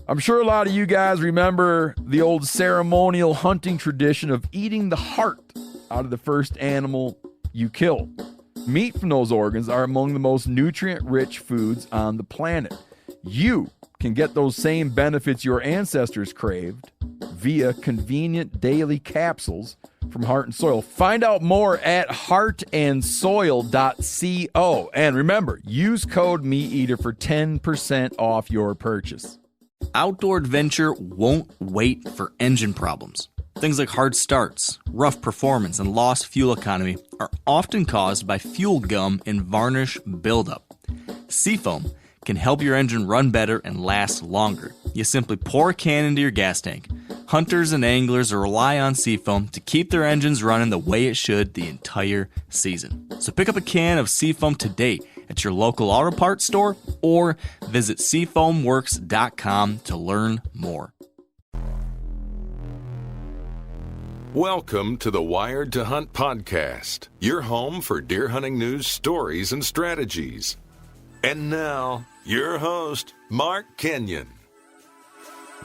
I'm sure a lot of you guys remember the old ceremonial hunting tradition of eating the heart out of the first animal you kill. Meat from those organs are among the most nutrient-rich foods on the planet. You can get those same benefits your ancestors craved via convenient daily capsules from Heart and Soil. Find out more at heartandsoil.co. And remember, use code MeatEater for 10% off your purchase. Outdoor adventure won't wait for engine problems. Things like hard starts, rough performance, and lost fuel economy are often caused by fuel gum and varnish buildup. Seafoam can help your engine run better and last longer. You simply pour a can into your gas tank. Hunters and anglers rely on Seafoam to keep their engines running the way it should the entire season. So pick up a can of Seafoam today at your local auto parts store or visit SeafoamWorks.com to learn more. Welcome to the Wired to Hunt podcast, your home for deer hunting news, stories, and strategies. And now, your host, Mark Kenyon.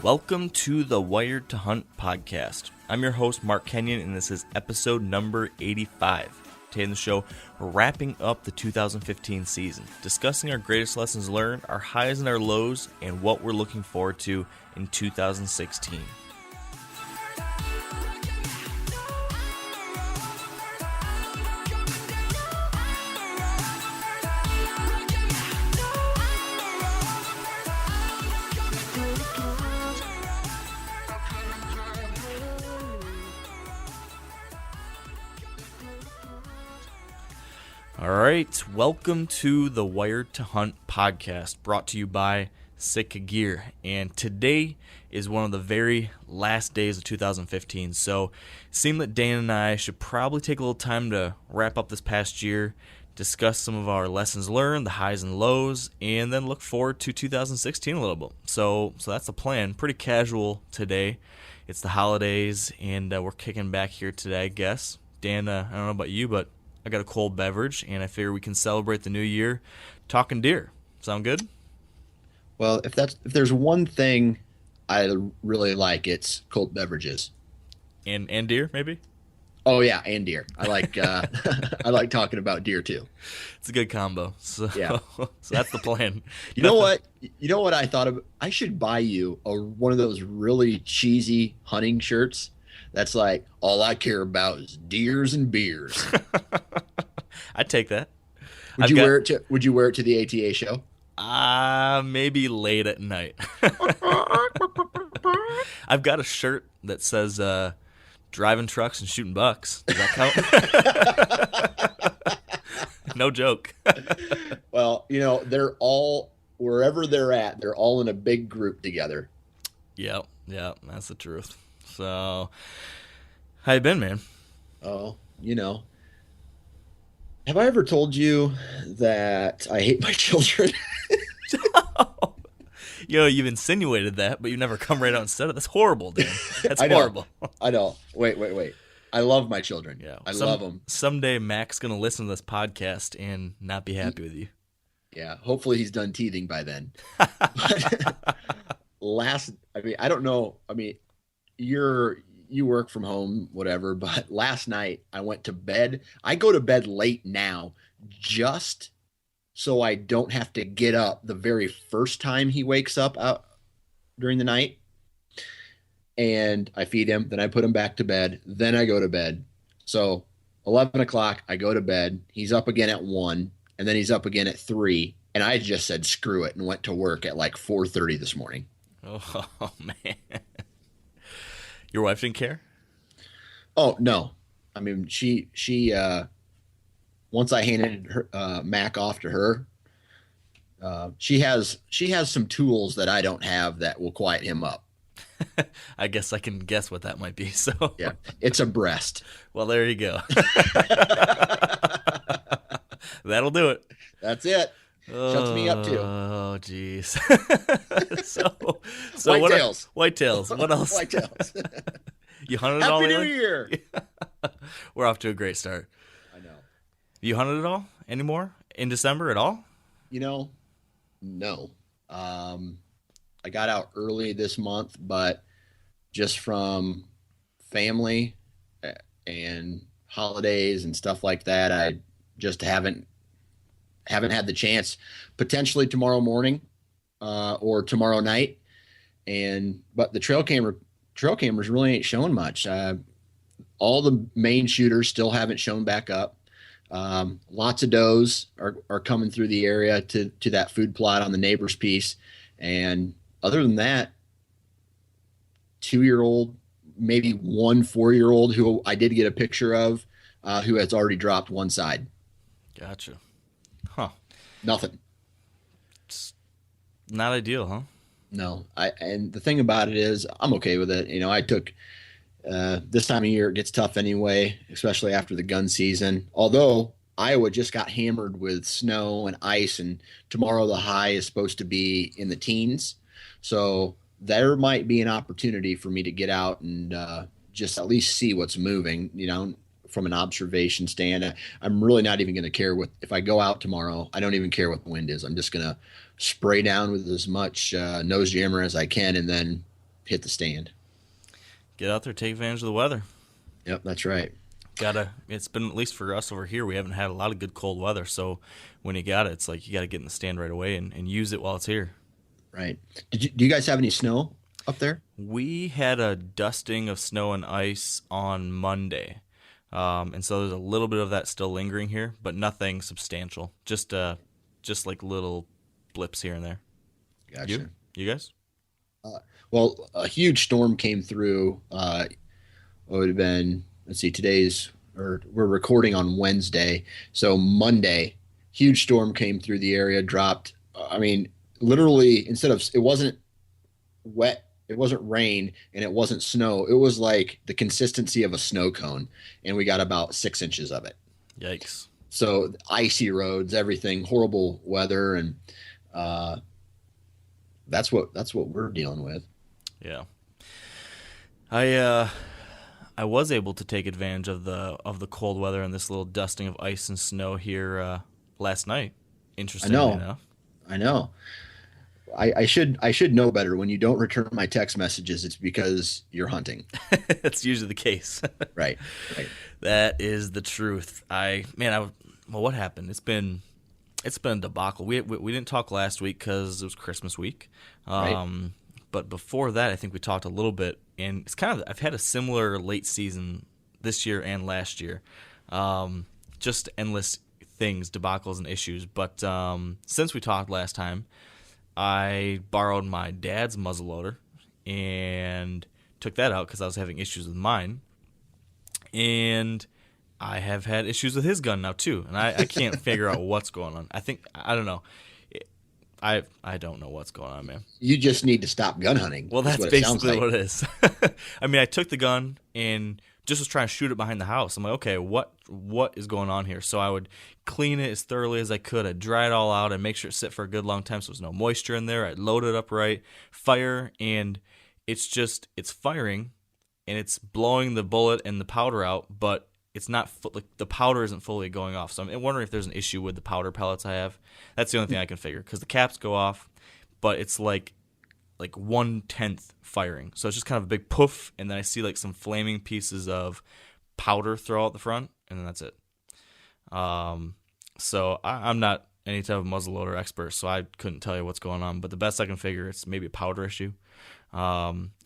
Welcome to the Wired to Hunt podcast. I'm your host, Mark Kenyon, and this is episode number 85. Today in the show, we're wrapping up the 2015 season, discussing our greatest lessons learned, our highs and our lows, and what we're looking forward to in 2016. All right, welcome to the Wired to Hunt podcast, brought to you by Sitka Gear. And today is one of the very last days of 2015, so it seemed that Dan and I should probably take a little time to wrap up this past year, discuss some of our lessons learned, the highs and lows, and then look forward to 2016 a little bit. So that's the plan. Pretty casual today. It's the holidays, and we're kicking back here today, I guess. Dan, I don't know about you, but I got a cold beverage, and I figure we can celebrate the new year talking deer. Sound good? Well, if there's one thing I really like, it's cold beverages. And deer, maybe? Oh yeah, and deer. I like I like talking about deer too. It's a good combo. So, yeah. So that's the plan. You know what? You know what I thought of? I should buy you one of those really cheesy hunting shirts. That's like, all I care about is deers and beers. I'd take that. Would you wear it to the ATA show? Maybe late at night. I've got a shirt that says driving trucks and shooting bucks. Does that count? No joke. Well, they're all, wherever they're at, they're all in a big group together. Yep, that's the truth. So, how you been, man? Oh, have I ever told you that I hate my children? You've insinuated that, but you never come right out and said it. That's horrible, Dan. That's horrible. I know. Wait. I love my children. Yeah, I love them. Someday Mac's going to listen to this podcast and not be happy with you. Yeah, hopefully he's done teething by then. I don't know. You work from home, whatever, but last night I went to bed. I go to bed late now just so I don't have to get up the very first time he wakes up out during the night. And I feed him, then I put him back to bed, then I go to bed. So 11 o'clock, I go to bed. He's up again at 1, and then he's up again at 3. And I just said, screw it, and went to work at like 4:30 this morning. Oh, man. Your wife didn't care? Oh, no. I mean, she once I handed her Mac off to her, she has some tools that I don't have that will quiet him up. I guess I can guess what that might be. So yeah, it's a breast. Well, there you go. That'll do it. That's it. Shuts me up too. Oh, jeez. so Whitetails. Whitetails. What else? Whitetails. You hunted it all? Happy New Year. We're off to a great start. I know. You hunted it all anymore in December at all? No. I got out early this month, but just from family and holidays and stuff like that, I just haven't had the chance. Potentially tomorrow morning or tomorrow night, but the trail cameras really ain't showing much. All the main shooters still haven't shown back up. Lots of does are coming through the area to that food plot on the neighbor's piece, and other than that, 2-year-old, maybe 1 4-year-old who I did get a picture of, who has already dropped one side. Gotcha. Huh. Nothing. It's not ideal, huh? No. And the thing about it is I'm okay with it. I took this time of year, it gets tough anyway, especially after the gun season. Although Iowa just got hammered with snow and ice, and tomorrow the high is supposed to be in the teens. So there might be an opportunity for me to get out and just at least see what's moving, from an observation stand. I'm really not even going to care if I go out tomorrow. I don't even care what the wind is. I'm just going to spray down with as much nose jammer as I can and then hit the stand. Get out there, take advantage of the weather. Yep, that's right. It's been, at least for us over here, we haven't had a lot of good cold weather. So when you got it, it's like you got to get in the stand right away and use it while it's here. Right. Do you guys have any snow up there? We had a dusting of snow and ice on Monday. And so there's a little bit of that still lingering here, but nothing substantial. Just like little blips here and there. Gotcha. You guys? Well, a huge storm came through. It would have been, we're recording on Wednesday. So Monday, huge storm came through the area, dropped. Literally, it wasn't wet, it wasn't rain, and it wasn't snow. It was like the consistency of a snow cone, and we got about 6 inches of it. Yikes. So icy roads, everything, horrible weather, and that's what we're dealing with. Yeah. I was able to take advantage of the cold weather and this little dusting of ice and snow here last night. Interestingly enough. I know. I should know better. When you don't return my text messages, it's because you're hunting. That's usually the case. Right. That is the truth. What happened? It's been a debacle. We didn't talk last week because it was Christmas week. Right. But before that, I think we talked a little bit, and it's I've had a similar late season this year and last year. Just endless things, debacles and issues. But since we talked last time, I borrowed my dad's muzzleloader and took that out because I was having issues with mine. And I have had issues with his gun now too, and I can't figure out what's going on. I don't know. I don't know what's going on, man. You just need to stop gun hunting. Well, that's basically what it is. I took the gun and just was trying to shoot it behind the house. I'm like, okay, what is going on here? So I would clean it as thoroughly as I could. I'd dry it all out and make sure it sit for a good long time so there's no moisture in there. I'd load it up right, fire, and it's firing, and it's blowing the bullet and the powder out, but it's not the powder isn't fully going off. So I'm wondering if there's an issue with the powder pellets I have. That's the only thing I can figure, because the caps go off, but it's like 1/10 firing. So it's just kind of a big poof, and then I see like some flaming pieces of powder throw out the front, and then that's it. So I'm not any type of muzzleloader expert, so I couldn't tell you what's going on. But the best I can figure, it's maybe a powder issue.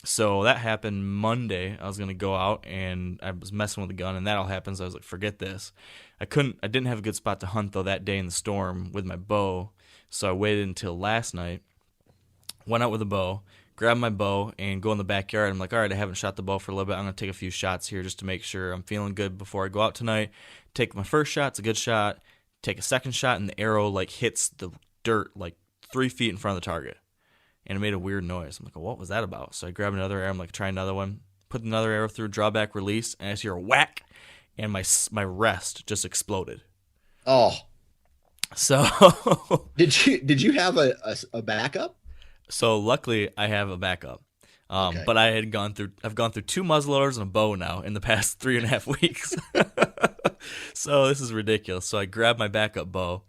So that happened Monday. I was going to go out and I was messing with the gun, and that all happens. I was like, forget this. I didn't have a good spot to hunt though that day in the storm with my bow. So I waited until last night, went out with a bow, grabbed my bow and go in the backyard. I'm like, all right, I haven't shot the bow for a little bit. I'm going to take a few shots here just to make sure I'm feeling good before I go out tonight. Take my first shot. It's a good shot. Take a second shot, and the arrow hits the dirt 3 feet in front of the target. And it made a weird noise. I'm like, what was that about? So I grabbed another arrow. I'm like, try another one. Put another arrow through, drawback, release, and I just hear a whack, and my rest just exploded. Oh. So did you have a backup? So luckily I have a backup. Okay. But I've gone through 2 muzzleloaders and a bow now in the past 3.5 weeks. So this is ridiculous. So I grabbed my backup bow,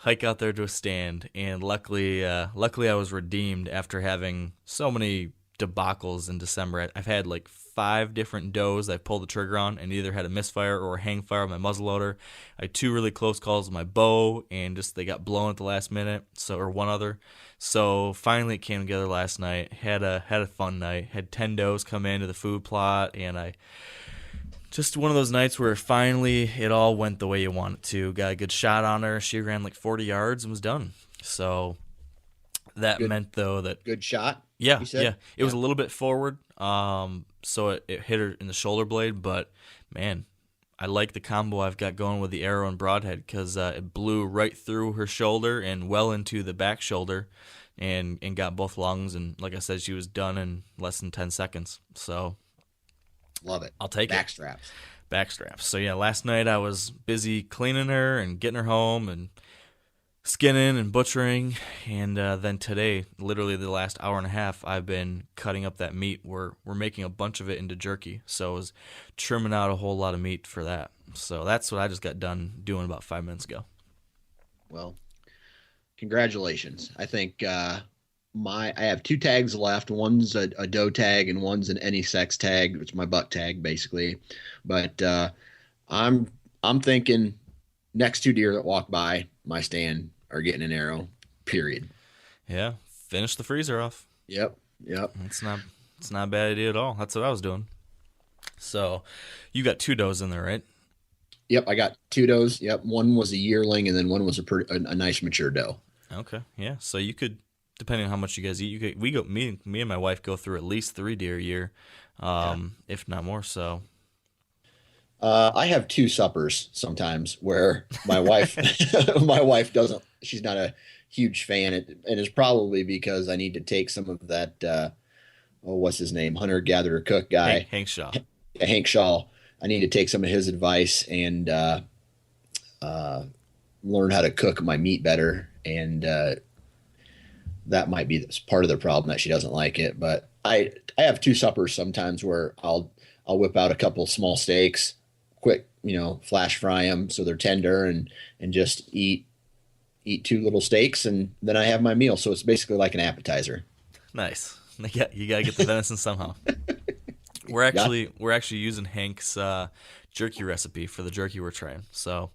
hike out there to a stand, and luckily I was redeemed after having so many debacles in December. I've had like 5 different does I've pulled the trigger on and either had a misfire or a hang fire with my muzzleloader. I had 2 really close calls with my bow, and just they got blown at the last minute. Or one other. So finally it came together last night. Had a fun night. Had 10 does come into the food plot, and just one of those nights where finally it all went the way you want it to. Got a good shot on her. She ran like 40 yards and was done. So that meant, though, that... Good shot? Yeah, yeah. It was a little bit forward, so it hit her in the shoulder blade. But, man, I like the combo I've got going with the arrow and broadhead because it blew right through her shoulder and well into the back shoulder and got both lungs. And like I said, she was done in less than 10 seconds. So... Love it. I'll take Backstraps. Backstraps. So, yeah, last night I was busy cleaning her and getting her home and skinning and butchering. And then today, literally the last hour and a half, I've been cutting up that meat. We're making a bunch of it into jerky. So I was trimming out a whole lot of meat for that. So that's what I just got done doing about 5 minutes ago. Well, congratulations. I think I have 2 tags left. One's a doe tag and one's an any sex tag, which is my buck tag basically. But I'm thinking next 2 deer that walk by my stand are getting an arrow. Period. Yeah, finish the freezer off. Yep. It's not a bad idea at all. That's what I was doing. So, you got 2 does in there, right? Yep, I got 2 does. Yep, one was a yearling and then one was a nice mature doe. Okay, yeah. So you could, depending on how much you guys eat, me and my wife go through at least 3 deer a year, if not more. So I have 2 suppers sometimes where my wife doesn't. She's not a huge fan, and it's probably because I need to take some of that. What's his name? Hunter gatherer cook guy. Hank Shaw. Hank Shaw. I need to take some of his advice and learn how to cook my meat better, and that might be part of the problem that she doesn't like it. But I have 2 suppers sometimes where I'll whip out a couple small steaks, quick, flash fry them so they're tender, and just eat 2 little steaks, and then I have my meal. So it's basically like an appetizer. Nice. Yeah, you gotta get the venison somehow. We're actually using Hank's jerky recipe for the jerky we're trying. So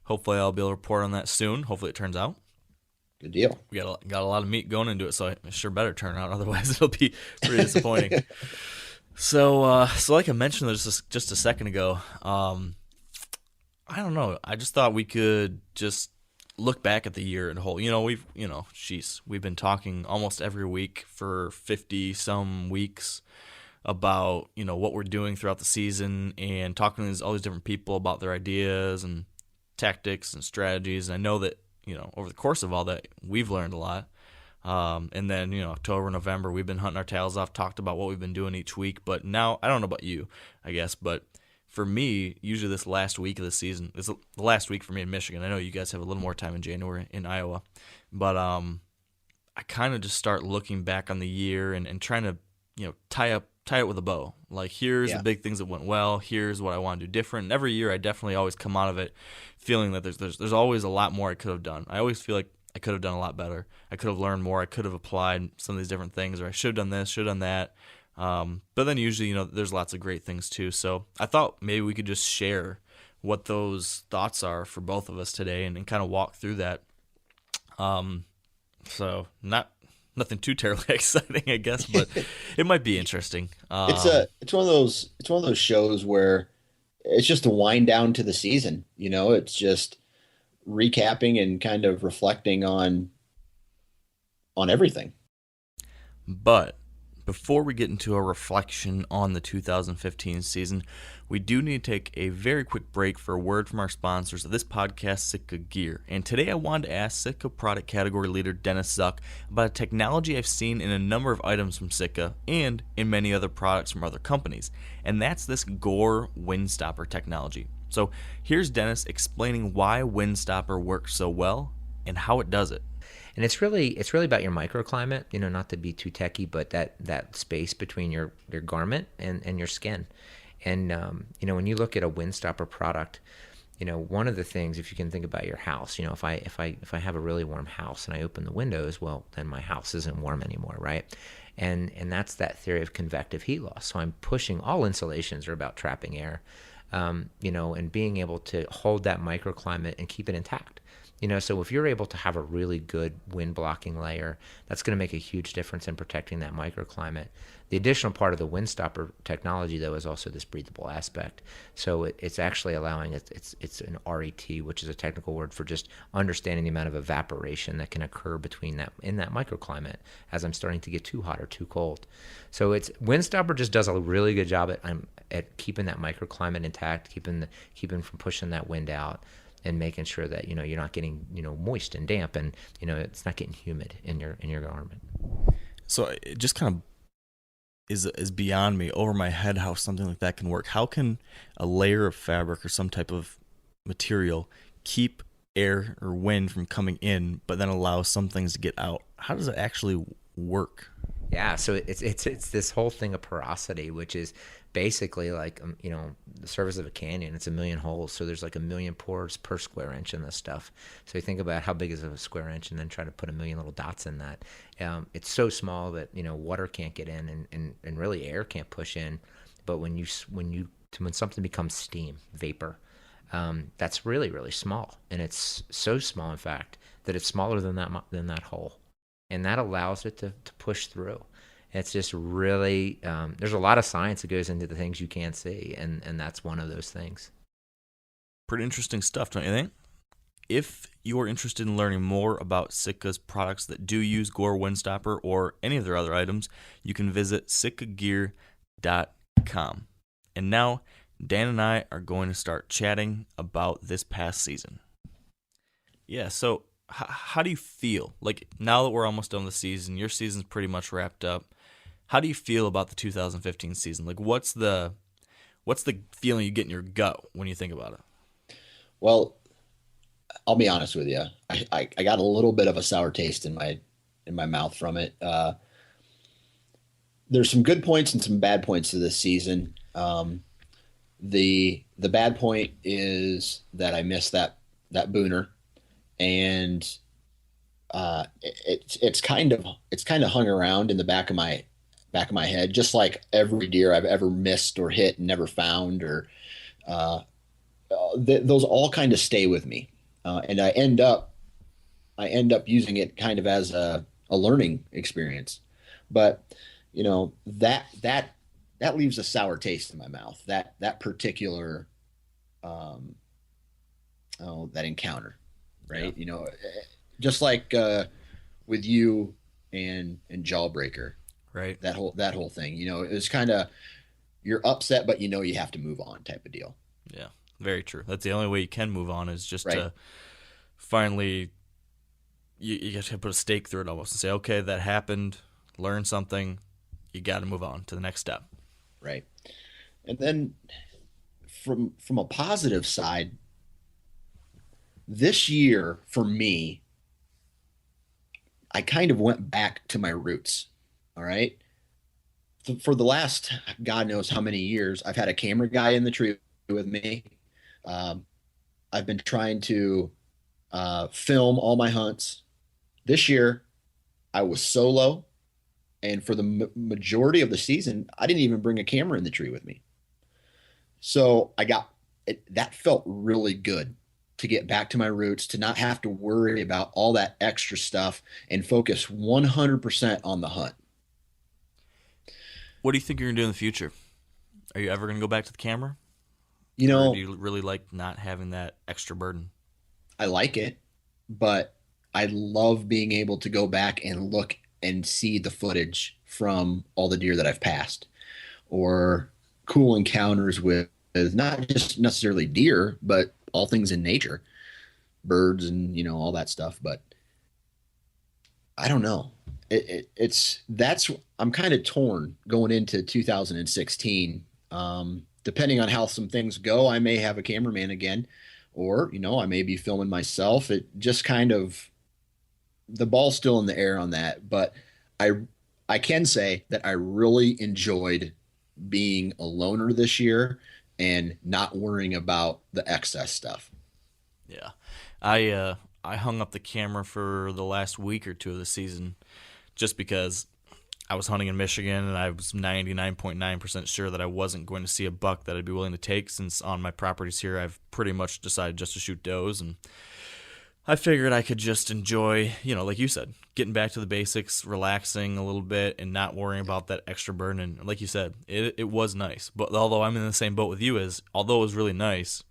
hopefully I'll be able to report on that soon. Hopefully it turns out. Good deal. We got a lot of meat going into it, so it sure better turn out. Otherwise, it'll be pretty disappointing. So like I mentioned just a second ago, I don't know. I just thought we could just look back at the year as a whole. We've been talking almost every week for 50 some weeks about what we're doing throughout the season and talking to all these different people about their ideas and tactics and strategies. And I know that over the course of all that, we've learned a lot. And then, October, November, we've been hunting our tails off, talked about what we've been doing each week. But now, I don't know about you, I guess, but for me, usually this last week of the season is the last week for me in Michigan. I know you guys have a little more time in January in Iowa. But I kind of just start looking back on the year and trying to, tie it with a bow. Like, here's the big things that went well. Here's what I want to do different. And every year, I definitely always come out of it feeling that there's always a lot more I could have done. I always feel like I could have done a lot better. I could have learned more. I could have applied some of these different things, or I should have done this, should have done that. But then usually, there's lots of great things too. So I thought maybe we could just share what those thoughts are for both of us today and kind of walk through that. So nothing too terribly exciting, I guess, but it might be interesting. It's one of those shows where it's just a wind down to the season. It's just recapping and kind of reflecting on everything. But before we get into a reflection on the 2015 season, we do need to take a very quick break for a word from our sponsors of this podcast, Sitka Gear. And today I wanted to ask Sitka product category leader Dennis Zuck about a technology I've seen in a number of items from Sitka and in many other products from other companies, and that's this Gore Windstopper technology. So here's Dennis explaining why Windstopper works so well and how it does it. And it's really about your microclimate, not to be too techy, but that space between your garment and your skin. And, when you look at a Windstopper product, one of the things, if you can think about your house, if I have a really warm house and I open the windows, well, then my house isn't warm anymore, right? And that's that theory of convective heat loss. So I'm pushing, all insulations are about trapping air, and being able to hold that microclimate and keep it intact. So if you're able to have a really good wind blocking layer, that's going to make a huge difference in protecting that microclimate. The additional part of the wind stopper technology, though, is also this breathable aspect. So it's actually allowing it's an RET, which is a technical word for just understanding the amount of evaporation that can occur in that microclimate as I'm starting to get too hot or too cold. So wind stopper just does a really good job at keeping that microclimate intact, keeping from pushing that wind out, and making sure that you're not getting moist and damp, and it's not getting humid in your garment. So it just kind of is beyond me, over my head, how something like that can work. How can a layer of fabric or some type of material keep air or wind from coming in, but then allow some things to get out? How does it actually work? Yeah, so it's this whole thing of porosity, which is basically like the surface of a canyon. It's 1 million holes, so there's like 1 million pores per square inch in this stuff. So you think about how big is a square inch, and then try to put 1 million little dots in that. It's so small that water can't get in, and really air can't push in. But when something becomes steam, vapor, that's really, really small, and it's so small, in fact, that it's smaller than that hole, and that allows it to push through. It's just really, there's a lot of science that goes into the things you can't see, and that's one of those things. Pretty interesting stuff, don't you think? If you're interested in learning more about Sitka's products that do use Gore Windstopper or any of their other items, you can visit sitkagear.com. And now, Dan and I are going to start chatting about this past season. Yeah, so how do you feel? Like, now that we're almost done with the season, your season's pretty much wrapped up. How do you feel about the 2015 season? Like, what's the feeling you get in your gut when you think about it? Well, I'll be honest with you. I got a little bit of a sour taste in my mouth from it. There's some good points and some bad points to this season. The bad point is that I missed that booner, and it's kind of hung around in the back of my head, just like every deer I've ever missed or hit and never found, or those all kind of stay with me, and I end up using it kind of as a learning experience. But that leaves a sour taste in my mouth. That particular that encounter, right? Yeah. Just like with you and Jawbreaker. Right. That whole thing, it was kind of, you're upset, but you have to move on type of deal. Yeah, very true. That's the only way you can move on, is just right. to finally, you have to put a stake through it almost and say, okay, that happened, learn something, you got to move on to the next step. Right. And then from a positive side, this year for me, I kind of went back to my roots. All right. For the last, God knows how many years, I've had a camera guy in the tree with me. I've been trying to film all my hunts. This year, I was solo. And for the majority of the season, I didn't even bring a camera in the tree with me. So that felt really good to get back to my roots, to not have to worry about all that extra stuff and focus 100% on the hunt. What do you think you're going to do in the future? Are you ever going to go back to the camera? Or do you really like not having that extra burden? I like it, but I love being able to go back and look and see the footage from all the deer that I've passed, or cool encounters with not just necessarily deer, but all things in nature, birds and, all that stuff. But I don't know. I'm kind of torn going into 2016. Depending on how some things go, I may have a cameraman again, or, I may be filming myself. It just kind of, the ball's still in the air on that. But I can say that I really enjoyed being a loner this year and not worrying about the excess stuff. Yeah. I hung up the camera for the last week or two of the season just because I was hunting in Michigan and I was 99.9% sure that I wasn't going to see a buck that I'd be willing to take, since on my properties here I've pretty much decided just to shoot does, and I figured I could just enjoy, like you said, getting back to the basics, relaxing a little bit, and not worrying about that extra burden. And like you said, it was nice. But although I'm in the same boat with you, although it was really nice,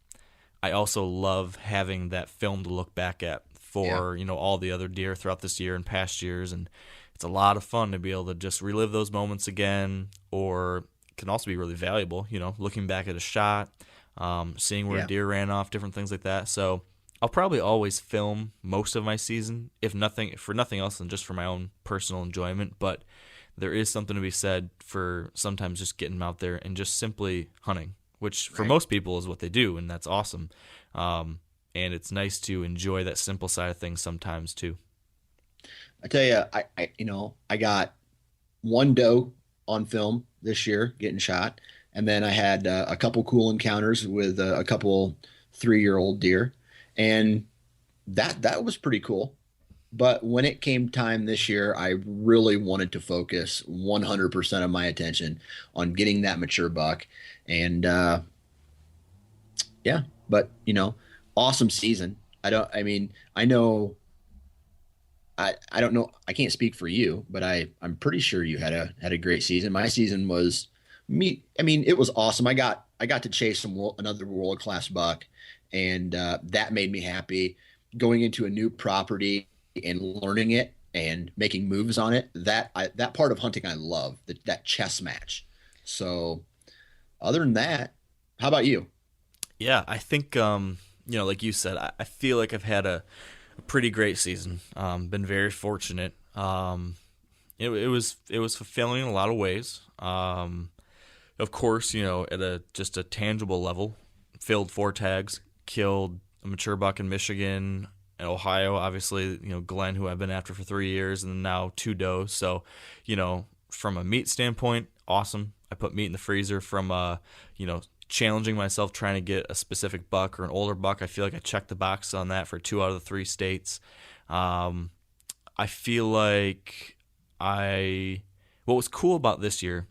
I also love having that film to look back at for, all the other deer throughout this year and past years. And it's a lot of fun to be able to just relive those moments again, or it can also be really valuable, looking back at a shot, seeing where a deer ran off, different things like that. So I'll probably always film most of my season, for nothing else than just for my own personal enjoyment. But there is something to be said for sometimes just getting out there and just simply hunting, which for most people is what they do, and that's awesome. And it's nice to enjoy that simple side of things sometimes too. I tell you, I got one doe on film this year getting shot, and then I had a couple cool encounters with a couple 3-year-old deer. And that was pretty cool. But when it came time this year, I really wanted to focus 100% of my attention on getting that mature buck. And but awesome season. I don't know. I can't speak for you, but I'm pretty sure you had a great season. My season was it was awesome. I got to chase another world-class buck. And that made me happy. Going into a new property and learning it and making moves on it, that part of hunting I love, that chess match. So other than that, how about you? Yeah, I think, like you said, I feel like I've had a pretty great season. Been very fortunate. It was fulfilling in a lot of ways. Of course, at just a tangible level, filled 4 tags, killed a mature buck in Michigan and Ohio, obviously, Glenn, who I've been after for 3 years, and now 2 does. So, from a meat standpoint, awesome. I put meat in the freezer. From, challenging myself trying to get a specific buck or an older buck, I feel like I checked the box on that for 2 out of the 3 states. I feel like what was cool about this year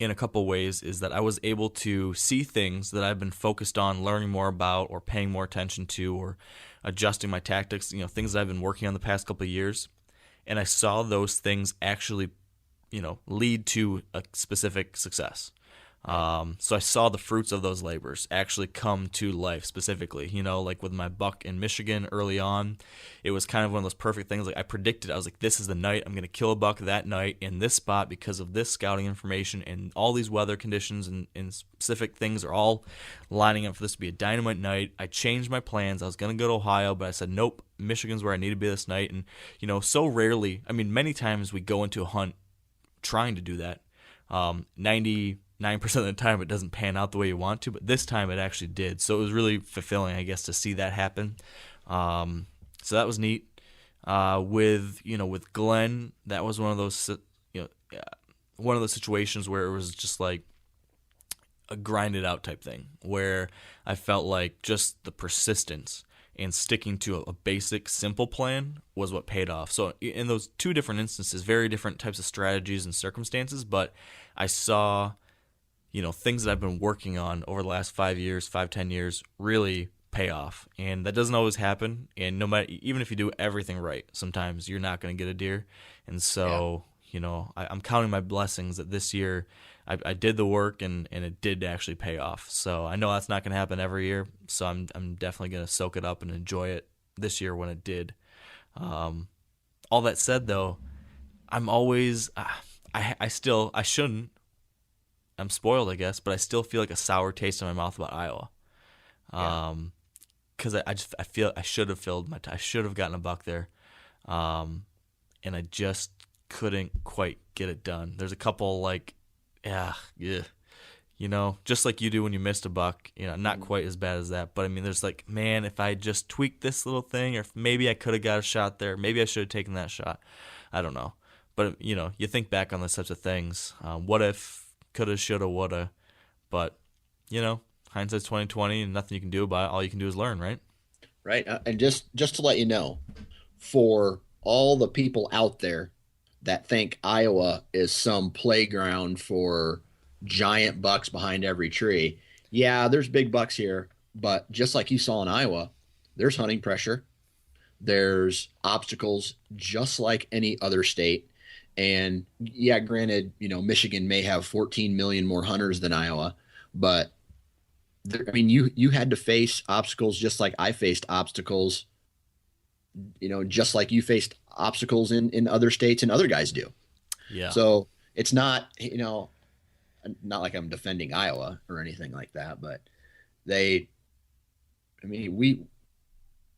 in a couple ways is that I was able to see things that I've been focused on learning more about or paying more attention to or adjusting my tactics, things that I've been working on the past couple of years. And I saw those things actually, lead to a specific success. So I saw the fruits of those labors actually come to life specifically, like with my buck in Michigan early on. It was kind of one of those perfect things. Like I predicted, I was like, this is the night I'm going to kill a buck that night in this spot because of this scouting information and all these weather conditions and specific things are all lining up for this to be a dynamite night. I changed my plans. I was going to go to Ohio, but I said, nope, Michigan's where I need to be this night. And, so rarely, many times we go into a hunt trying to do that. 99% of the time it doesn't pan out the way you want to, but this time it actually did. So it was really fulfilling, I guess, to see that happen. So that was neat. With Glenn, that was one of those situations where it was just like a grinded out type thing, where I felt like just the persistence and sticking to a basic, simple plan was what paid off. So in those 2 different instances, very different types of strategies and circumstances, but I saw, things that I've been working on over the last 5 years, 10 years, really pay off. And that doesn't always happen. And no matter, even if you do everything right, sometimes you're not going to get a deer. And so, I'm counting my blessings that this year I did the work and it did actually pay off. So I know that's not going to happen every year. So I'm definitely going to soak it up and enjoy it this year when it did. All that said, though, I'm always I shouldn't. I'm spoiled, I guess, but I still feel like a sour taste in my mouth about Iowa. Because I feel I should have I should have gotten a buck there, and I just couldn't quite get it done. There's a couple just like you do when you missed a buck, not quite as bad as that, but there's like, man, if I just tweaked this little thing, or if maybe I could have got a shot there, maybe I should have taken that shot. I don't know, but you think back on those types of things. What if? Coulda, shoulda, woulda, but hindsight's 20/20, and nothing you can do about it. All you can do is learn, right? Right. And just to let you know, for all the people out there that think Iowa is some playground for giant bucks behind every tree, yeah, there's big bucks here, but just like you saw in Iowa, there's hunting pressure. There's obstacles just like any other state. And yeah, granted, Michigan may have 14 million more hunters than Iowa, but you had to face obstacles just like I faced obstacles, just like you faced obstacles in other states and other guys do. Yeah. So it's not, not like I'm defending Iowa or anything like that, but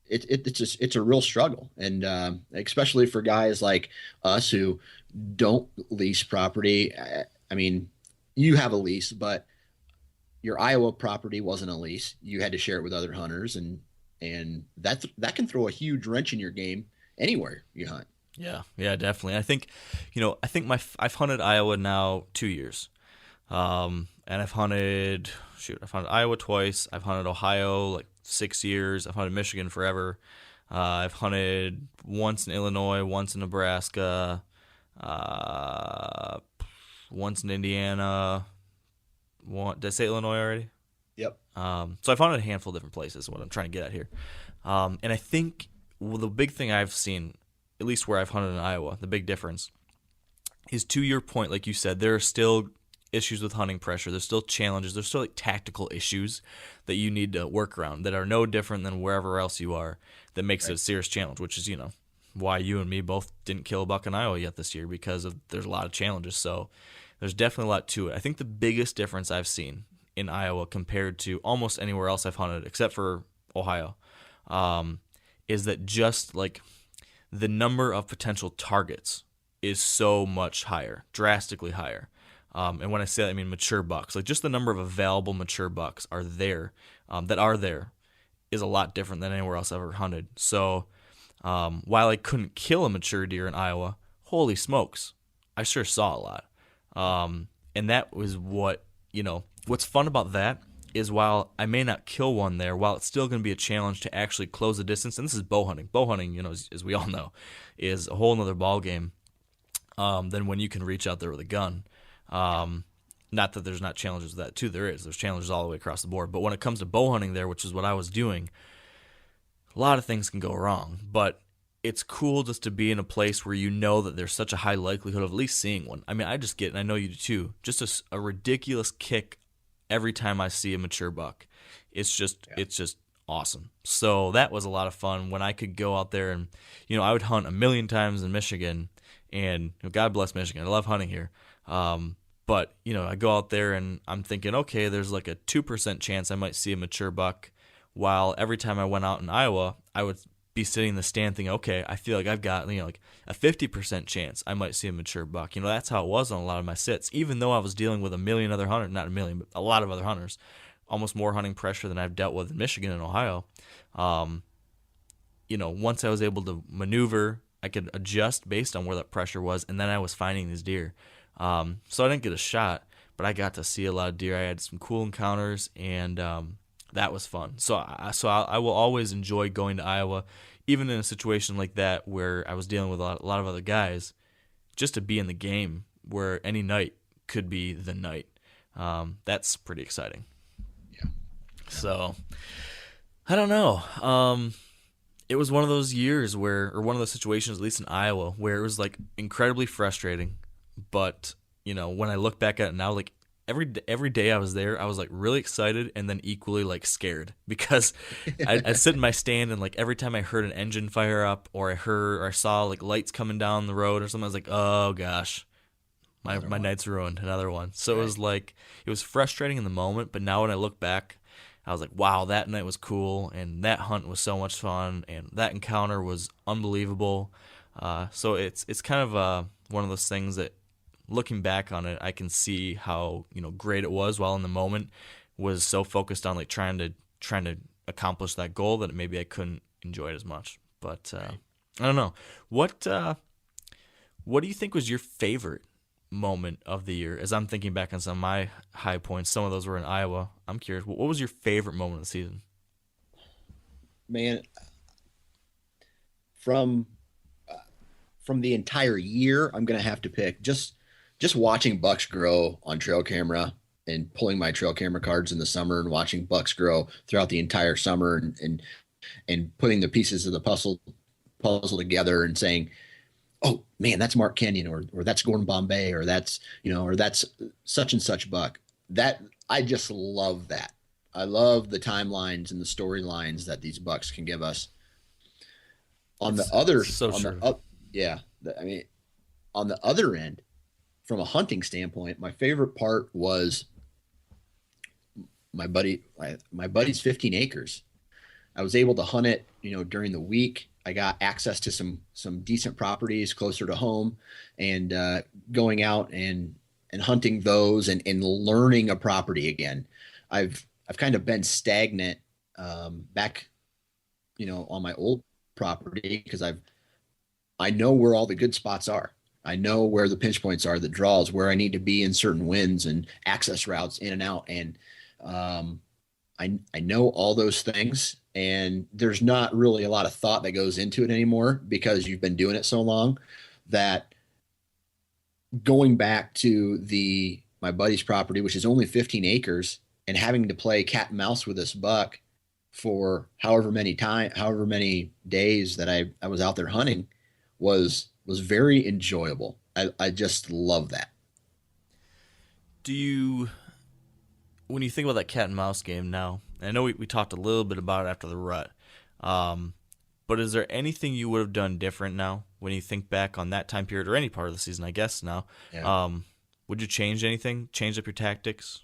it's a real struggle. And especially for guys like us who don't lease property. You have a lease, but your Iowa property wasn't a lease. You had to share it with other hunters, and that can throw a huge wrench in your game anywhere you hunt. Yeah, definitely. I think I've hunted Iowa now 2 years, and I've hunted Iowa twice. I've hunted Ohio like 6 years. I've hunted Michigan forever. I've hunted once in Illinois, once in Nebraska, once in Indiana. Did I say Illinois already? Yep. So I've hunted a handful of different places, is what I'm trying to get at here. And I think the big thing I've seen, at least where I've hunted in Iowa, the big difference is, to your point, like you said, there are still issues with hunting pressure. There's still challenges. There's still like tactical issues that you need to work around that are no different than wherever else you are, that makes it a serious challenge, which is, why you and me both didn't kill a buck in Iowa yet this year, because there's a lot of challenges. So there's definitely a lot to it. I think the biggest difference I've seen in Iowa compared to almost anywhere else I've hunted, except for Ohio, is that just like the number of potential targets is so much higher, drastically higher. And when I say that, I mean mature bucks. Like just the number of available mature bucks that are there is a lot different than anywhere else I've ever hunted. So while I couldn't kill a mature deer in Iowa, holy smokes, I sure saw a lot. And that was what's fun about that is, while I may not kill one there, while it's still going to be a challenge to actually close the distance, and this is bow hunting. Bow hunting, as we all know, is a whole nother ball game than when you can reach out there with a gun. Not that there's not challenges with that too. There's challenges all the way across the board. But when it comes to bow hunting there, which is what I was doing, a lot of things can go wrong. But it's cool just to be in a place where that there's such a high likelihood of at least seeing one. I mean, I just get, and I know you do too, just a ridiculous kick every time I see a mature buck. It's just awesome. So that was a lot of fun when I could go out there and, I would hunt a million times in Michigan, and God bless Michigan. I love hunting here. But, I go out there and I'm thinking, okay, there's like a 2% chance I might see a mature buck, while every time I went out in Iowa, I would be sitting in the stand thinking, okay, I feel like I've got, like a 50% chance I might see a mature buck. That's how it was on a lot of my sits, even though I was dealing with a million other hunters, not a million, but a lot of other hunters, almost more hunting pressure than I've dealt with in Michigan and Ohio. Once I was able to maneuver, I could adjust based on where that pressure was, and then I was finding these deer. So I didn't get a shot, but I got to see a lot of deer. I had some cool encounters, and that was fun. So I will always enjoy going to Iowa, even in a situation like that where I was dealing with a lot of other guys, just to be in the game where any night could be the night. That's pretty exciting. Yeah. So I don't know. It was one of those years or one of those situations, at least in Iowa, where it was like incredibly frustrating. But, when I look back at it now, like every day I was there, I was like really excited and then equally like scared, because I'd sit in my stand, and like every time I heard an engine fire up, or I saw like lights coming down the road or something, I was like, oh gosh, my night's ruined, another one. So It was like, it was frustrating in the moment, but now when I look back, I was like, wow, that night was cool, and that hunt was so much fun, and that encounter was unbelievable. So it's kind of one of those things that, looking back on it, I can see how great it was, while in the moment was so focused on like trying to accomplish that goal that maybe I couldn't enjoy it as much. But I don't know. What do you think was your favorite moment of the year? As I'm thinking back on some of my high points, some of those were in Iowa. I'm curious, what was your favorite moment of the season? Man, from the entire year, I'm gonna have to pick just watching bucks grow on trail camera and pulling my trail camera cards in the summer and watching bucks grow throughout the entire summer and putting the pieces of the puzzle together and saying, oh man, that's Mark Kenyon, or that's Gordon Bombay, or that's such and such buck. That I just love that. I love the timelines and the storylines that these bucks can give us. On the other, so on true. on the other end, from a hunting standpoint, my favorite part was my buddy's 15 acres. I was able to hunt it, during the week. I got access to some decent properties closer to home, and going out and hunting those and learning a property again. I've kind of been stagnant back, on my old property because I know where all the good spots are. I know where the pinch points are, the draws, where I need to be in certain winds and access routes in and out. And I know all those things, and there's not really a lot of thought that goes into it anymore because you've been doing it so long that going back to my buddy's property, which is only 15 acres, and having to play cat and mouse with this buck for however many days that I was out there hunting was very enjoyable. I just love that. When you think about that cat and mouse game now, I know we talked a little bit about it after the rut, but is there anything you would have done different now when you think back on that time period or any part of the season, I guess now? Yeah. Would you change anything? Change up your tactics?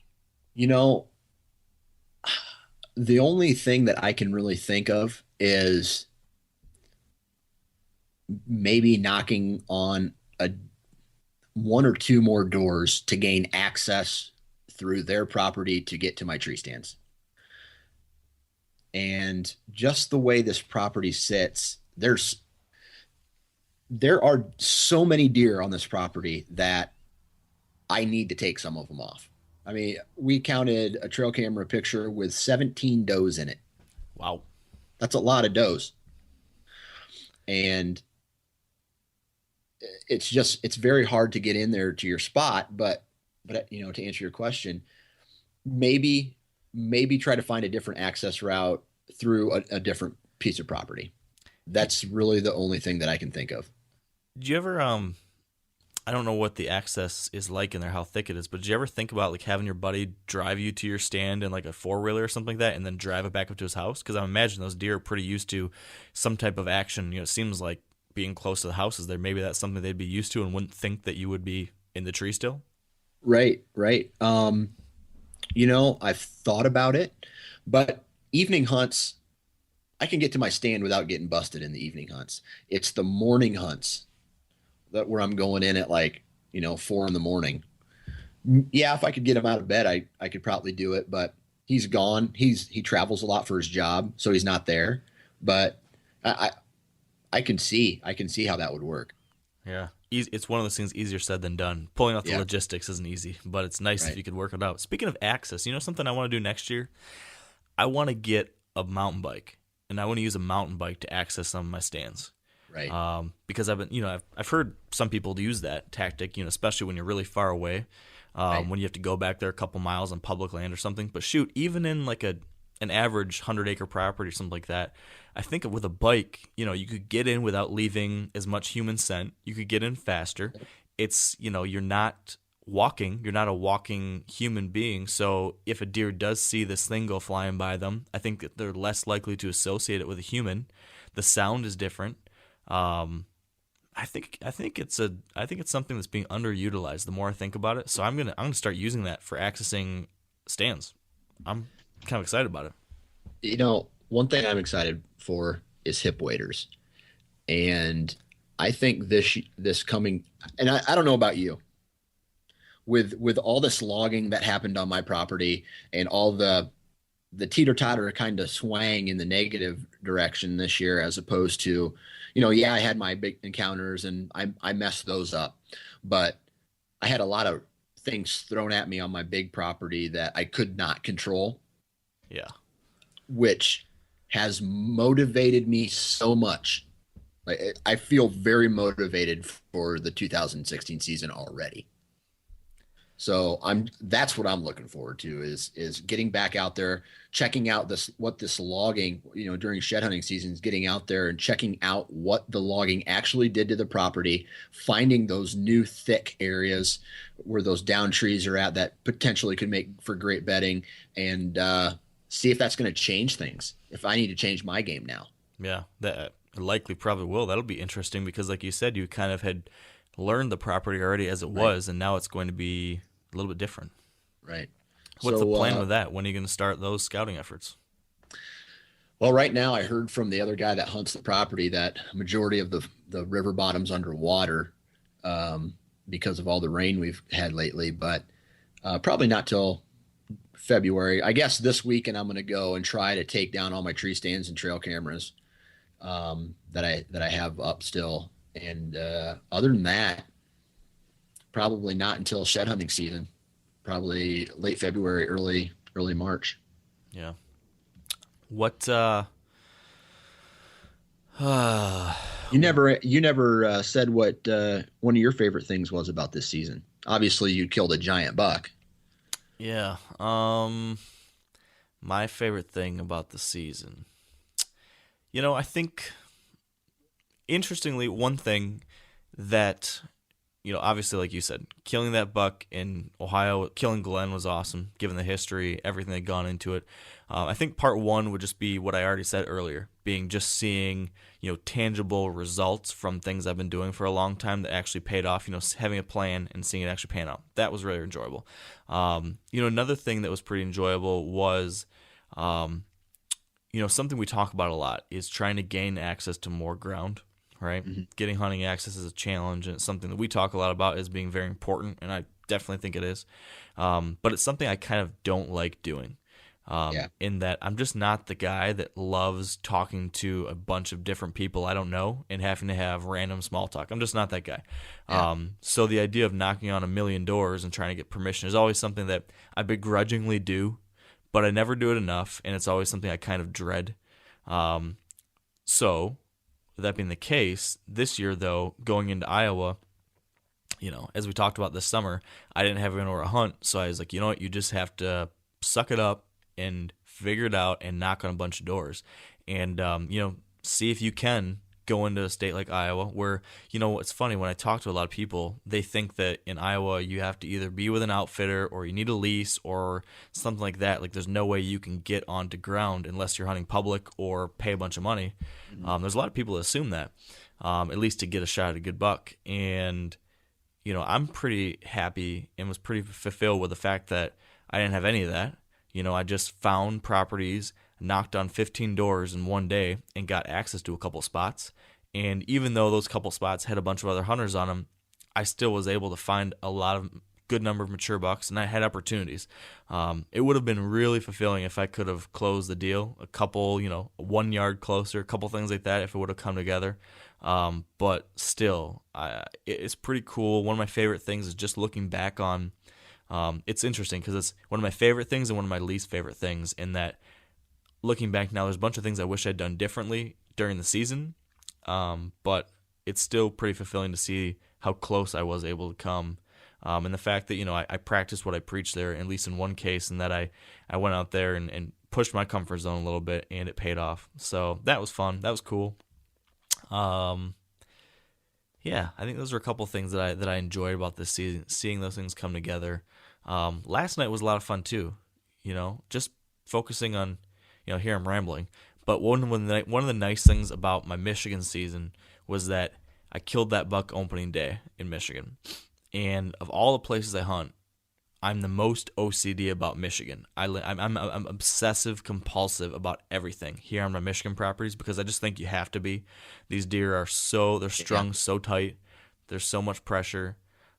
The only thing that I can really think of is maybe knocking on one or two more doors to gain access through their property to get to my tree stands. And just the way this property sits, there are so many deer on this property that I need to take some of them off. I mean, we counted a trail camera picture with 17 does in it. Wow. That's a lot of does. And it's very hard to get in there to your spot, but to answer your question, maybe try to find a different access route through a different piece of property. That's really the only thing that I can think of. Did you ever I don't know what the access is like in there, how thick it is, but did you ever think about like having your buddy drive you to your stand in like a four-wheeler or something like that and then drive it back up to his house? Because I imagine those deer are pretty used to some type of action. It seems like being close to the houses there, maybe that's something they'd be used to and wouldn't think that you would be in the tree still. Right. I've thought about it, but evening hunts, I can get to my stand without getting busted in the evening hunts. It's the morning hunts where I'm going in at 4 a.m. Yeah, if I could get him out of bed, I could probably do it, but he's gone. He travels a lot for his job, so he's not there. But I can see how that would work. Yeah. It's one of those things easier said than done. Pulling out the logistics isn't easy, but it's nice if you could work it out. Speaking of access, something I want to do next year? I want to get a mountain bike, and I want to use a mountain bike to access some of my stands. Right. Because I've heard some people use that tactic, especially when you're really far away, when you have to go back there a couple miles on public land or something. But shoot, even in like an average 100-acre property or something like that, I think with a bike, you could get in without leaving as much human scent. You could get in faster. It's, you're not walking. You're not a walking human being. So if a deer does see this thing go flying by them, I think that they're less likely to associate it with a human. The sound is different. I think it's something that's being underutilized the more I think about it. So I'm gonna start using that for accessing stands. I'm kind of excited about it. One thing I'm excited for is hip waders. And I think this coming, and I don't know about you, with all this logging that happened on my property and all the teeter-totter kind of swang in the negative direction this year, as opposed to, I had my big encounters and I messed those up, but I had a lot of things thrown at me on my big property that I could not control, Yeah. which has motivated me so much. Like, I feel very motivated for the 2016 season already. So that's what I'm looking forward to is getting back out there, checking out this logging, during shed hunting seasons, getting out there and checking out what the logging actually did to the property, finding those new thick areas where those down trees are at that potentially could make for great bedding, and see if that's going to change things. If I need to change my game now. Yeah, that likely probably will. That'll be interesting because, like you said, you kind of had learned the property already as it was, and now it's going to be a little bit different. Right. What's the plan with that? When are you going to start those scouting efforts? Well, right now I heard from the other guy that hunts the property that a majority of the river bottom's underwater because of all the rain we've had lately, but probably not till February. I guess this weekend I'm going to go and try to take down all my tree stands and trail cameras that I have up still. And other than that, probably not until shed hunting season, probably late February, early March. Yeah. What you never said what one of your favorite things was about this season. Obviously you killed a giant buck. Yeah. My favorite thing about the season. I think interestingly, one thing that obviously, like you said, killing that buck in Ohio, killing Glenn was awesome, given the history, everything that had gone into it. I think part one would just be what I already said earlier, being just seeing, tangible results from things I've been doing for a long time that actually paid off, having a plan and seeing it actually pan out. That was really enjoyable. Another thing that was pretty enjoyable was, something we talk about a lot is trying to gain access to more ground. Right? Mm-hmm. Getting hunting access is a challenge, and it's something that we talk a lot about as being very important, and I definitely think it is. But it's something I kind of don't like doing, in that I'm just not the guy that loves talking to a bunch of different people I don't know and having to have random small talk. I'm just not that guy. Yeah. So the idea of knocking on a million doors and trying to get permission is always something that I begrudgingly do, but I never do it enough, and it's always something I kind of dread. So that being the case, this year, though, going into Iowa, as we talked about this summer, I didn't have anywhere to hunt, so I was like, you know what, you just have to suck it up and figure it out and knock on a bunch of doors. And, see if you can go into a state like Iowa where, it's funny, when I talk to a lot of people, they think that in Iowa you have to either be with an outfitter or you need a lease or something like that. Like, there's no way you can get onto ground unless you're hunting public or pay a bunch of money. There's a lot of people that assume that, at least to get a shot at a good buck. And, I'm pretty happy and was pretty fulfilled with the fact that I didn't have any of that. I just found properties, knocked on 15 doors in one day, and got access to a couple spots. And even though those couple spots had a bunch of other hunters on them, I still was able to find a good number of mature bucks, and I had opportunities. It would have been really fulfilling if I could have closed the deal a couple, 1 yard closer, a couple things like that, if it would have come together. But still, it's pretty cool. One of my favorite things is just looking back on. It's interesting because it's one of my favorite things and one of my least favorite things, in that looking back now, there's a bunch of things I wish I'd done differently during the season, but it's still pretty fulfilling to see how close I was able to come. And the fact that, I practiced what I preached there, at least in one case, and that I went out there and pushed my comfort zone a little bit, and it paid off. So that was fun. That was cool. Yeah, I think those are a couple things that I enjoyed about this season, seeing those things come together. Last night was a lot of fun too, just focusing on, here I'm rambling, but one of the nice things about my Michigan season was that I killed that buck opening day in Michigan. And of all the places I hunt, I'm the most OCD about Michigan. I'm obsessive compulsive about everything here on my Michigan properties, because I just think you have to be. These deer are they're strung so tight. There's so much pressure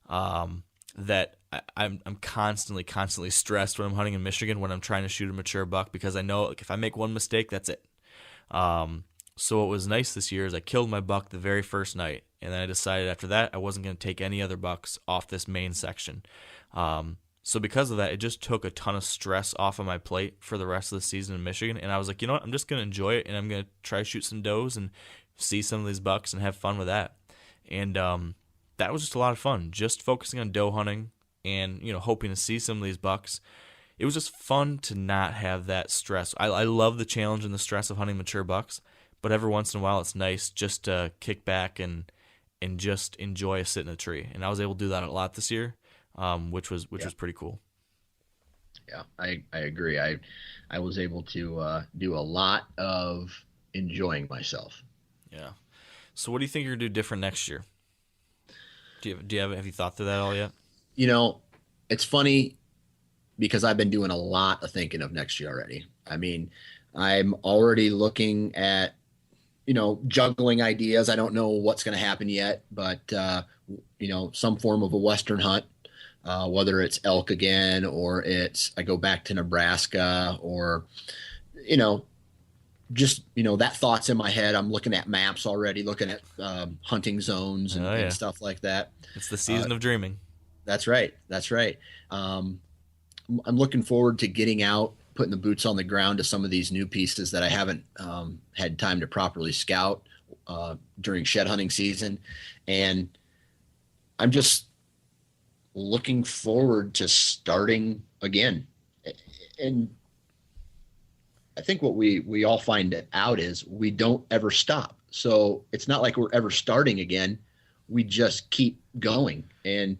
that I'm constantly stressed when I'm hunting in Michigan when I'm trying to shoot a mature buck, because I know, if I make one mistake, that's it. So what was nice this year is I killed my buck the very first night, And then I decided after that I wasn't going to take any other bucks off this main section. So because of that, it just took a ton of stress off of my plate for the rest of the season in Michigan. And I was like, you know what? I'm just going to enjoy it, and I'm going to try to shoot some does and see some of these bucks and have fun with that. And that was just a lot of fun, just focusing on doe hunting and, hoping to see some of these bucks. It was just fun to not have that stress. I love the challenge and the stress of hunting mature bucks, but every once in a while it's nice just to kick back and just enjoy a sit in a tree. And I was able to do that a lot this year, which was pretty cool. Yeah, I agree. I was able to do a lot of enjoying myself. Yeah. So what do you think you're gonna do different next year? Have you thought through that all yet? It's funny because I've been doing a lot of thinking of next year already. I mean, I'm already looking at, juggling ideas. I don't know what's going to happen yet, but, some form of a Western hunt, whether it's elk again, or I go back to Nebraska, or, just, that thought's in my head. I'm looking at maps already, looking at hunting zones and stuff like that. It's the season of dreaming. That's right. I'm looking forward to getting out, putting the boots on the ground to some of these new pieces that I haven't had time to properly scout during shed hunting season. And I'm just looking forward to starting again. And I think what we all find out is we don't ever stop. So it's not like we're ever starting again. We just keep going. And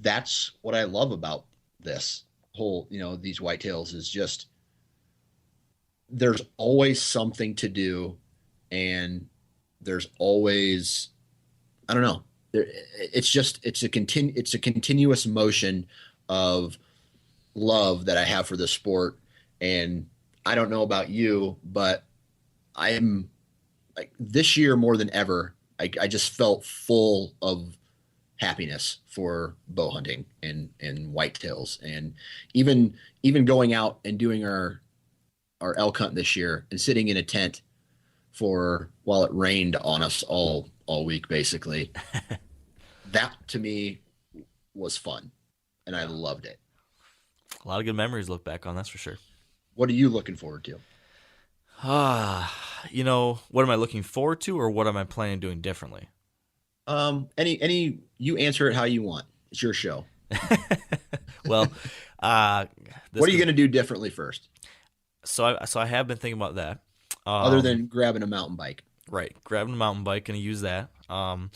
that's what I love about this whole, these whitetails, is just there's always something to do, and there's always, I don't know, it's a continuous motion of love that I have for the sport. And I don't know about you, but I'm like, this year more than ever, I just felt full of happiness for bow hunting and whitetails, and even going out and doing our elk hunt this year and sitting in a tent while it rained on us all week, basically. That to me was fun, and I loved it. A lot of good memories to look back on, that's for sure. What are you looking forward to? What am I looking forward to, or what am I planning on doing differently? Any you answer it how you want. It's your show. Well, what are you going to do differently first? So I have been thinking about that. Other than grabbing a mountain bike. Right, grabbing a mountain bike, and use that. And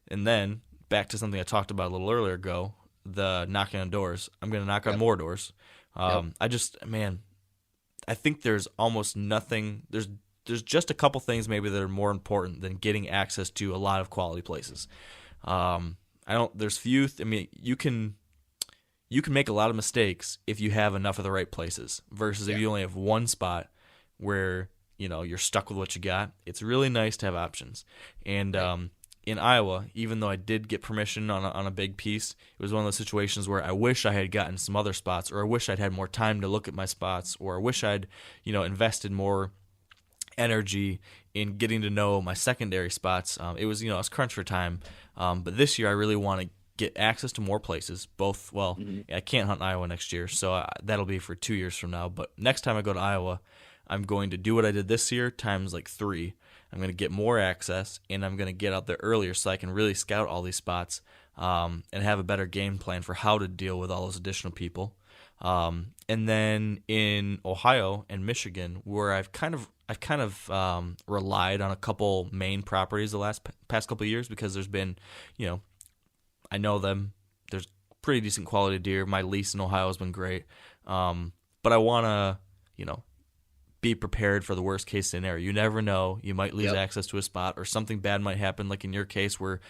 then back to something I talked about a little earlier ago, the knocking on doors. I'm going to knock on more doors. I think there's almost nothing. There's just a couple things maybe that are more important than getting access to a lot of quality places. There's few. You can make a lot of mistakes if you have enough of the right places versus if you only have one spot where you're stuck with what you got. It's really nice to have options. And in Iowa, even though I did get permission on a big piece, it was one of those situations where I wish I had gotten some other spots, or I wish I'd had more time to look at my spots, or I wish I'd invested more energy in getting to know my secondary spots. It was crunch for time. But this year I really want to get access to more places. I can't hunt in Iowa next year, so that'll be for 2 years from now. But next time I go to Iowa, I'm going to do what I did this year times like 3. I'm going to get more access, and I'm going to get out there earlier so I can really scout all these spots and have a better game plan for how to deal with all those additional people. And then in Ohio and Michigan, where I've kind of relied on a couple main properties the past couple of years, because there's been, I know them. There's pretty decent quality deer. My lease in Ohio has been great. But I want to, be prepared for the worst case scenario. You never know. You might lose access to a spot, or something bad might happen, like in your case where,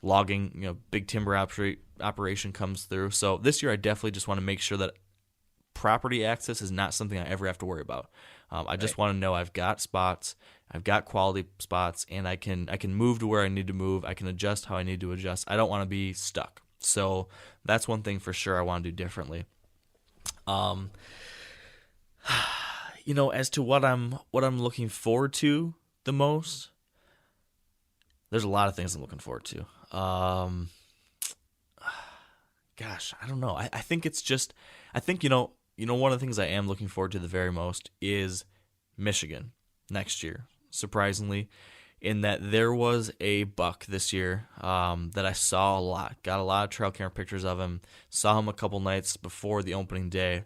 logging, big timber operation comes through. So this year I definitely just want to make sure that property access is not something I ever have to worry about. I just want to know I've got spots, I've got quality spots, and I can move to where I need to move. I can adjust how I need to adjust. I don't want to be stuck. So that's one thing for sure I want to do differently. As to what I'm looking forward to the most, There's a lot of things I'm looking forward to. Gosh, I don't know. I think it's just, I think, one of the things I am looking forward to the very most is Michigan next year, surprisingly, in that there was a buck this year that I saw a lot. Got a lot of trail camera pictures of him. Saw him a couple nights before the opening day,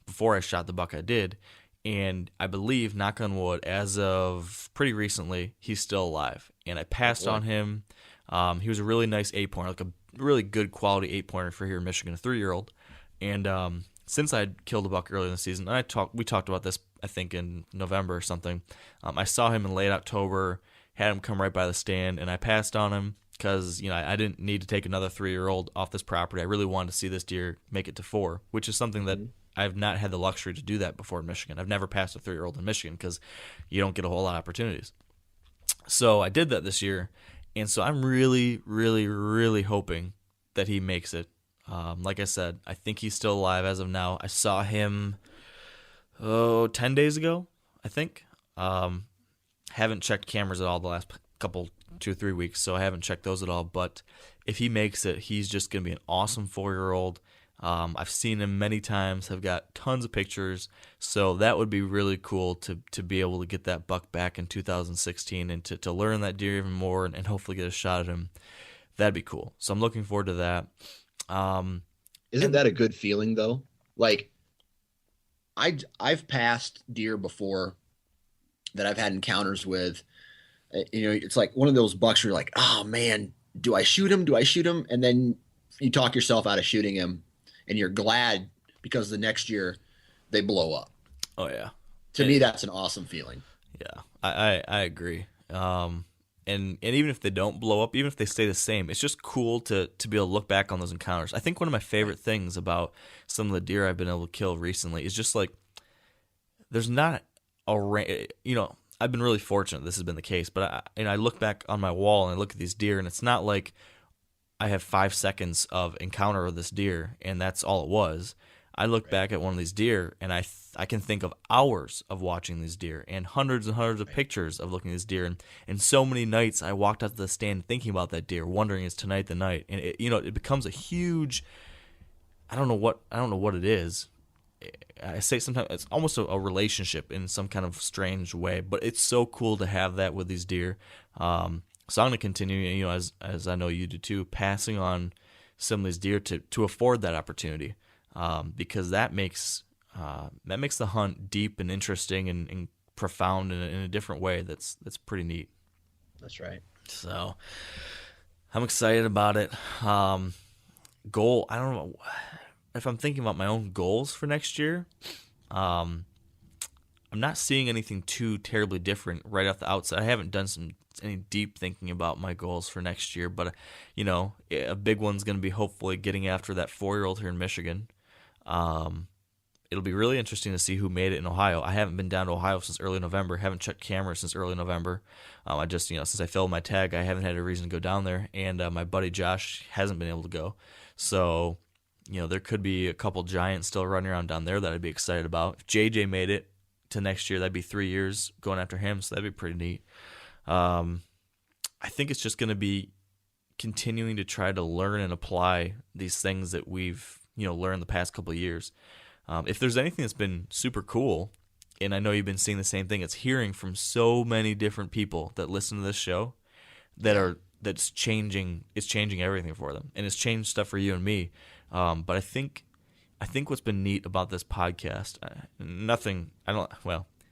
before I shot the buck I did. And I believe, knock on wood, as of pretty recently, he's still alive. And I passed on him. He was a really nice 8-pointer, like a really good quality 8-pointer for here in Michigan, a 3-year-old. And since I had killed a buck earlier in the season, and we talked about this, I think, in November or something. I saw him in late October, had him come right by the stand, and I passed on him because I didn't need to take another 3-year-old off this property. I really wanted to see this deer make it to 4, which is something that I've not had the luxury to do that before in Michigan. I've never passed a 3-year-old in Michigan because you don't get a whole lot of opportunities. So I did that this year, and so I'm really, really, really hoping that he makes it. Like I said, I think he's still alive as of now. I saw him 10 days ago, I think. Haven't checked cameras at all the last couple 2-3 weeks, so I haven't checked those at all. But if he makes it, he's just going to be an awesome 4-year-old. I've seen him many times, have got tons of pictures, so that would be really cool to be able to get that buck back in 2016 and to learn that deer even more and hopefully get a shot at him. That'd be cool. So I'm looking forward to that. Isn't that a good feeling though? Like I've passed deer before that I've had encounters with. It's like one of those bucks where you're like, oh man, do I shoot him? Do I shoot him? And then you talk yourself out of shooting him, and you're glad because the next year they blow up. Oh yeah. To me, that's an awesome feeling. Yeah, I agree. And even if they don't blow up, even if they stay the same, it's just cool to be able to look back on those encounters. I think one of my favorite things about some of the deer I've been able to kill recently is just like there's not I've been really fortunate this has been the case, but I look back on my wall and I look at these deer, and it's not like I have 5 seconds of encounter with this deer and that's all it was. I look back at one of these deer and I can think of hours of watching these deer and hundreds of pictures of looking at this deer, and so many nights I walked out to the stand thinking about that deer, wondering is tonight the night, and it becomes a huge I don't know what it is. I say sometimes it's almost a relationship in some kind of strange way, but it's so cool to have that with these deer. So I'm going to continue, as I know you do too, passing on some of these deer to afford that opportunity, because that makes the hunt deep and interesting and profound in a different way. That's pretty neat. That's right. So I'm excited about it. Goal, I don't know if I'm thinking about my own goals for next year. I'm not seeing anything too terribly different right off the outset. I haven't done any deep thinking about my goals for next year, but a big one's going to be hopefully getting after that 4-year-old here in Michigan. It'll be really interesting to see who made it in Ohio. I haven't been down to Ohio since early November. Haven't checked cameras since early November. I just, since I filled my tag, I haven't had a reason to go down there, and my buddy Josh hasn't been able to go. So, there could be a couple giants still running around down there that I'd be excited about. If JJ made it to next year, that'd be 3 years going after him, so that'd be pretty neat. I think it's just going to be continuing to try to learn and apply these things that we've learned the past couple of years. If there's anything that's been super cool, and I know you've been seeing the same thing, it's hearing from so many different people that listen to this show that's changing everything for them, and it's changed stuff for you and me. But I think what's been neat about this podcast,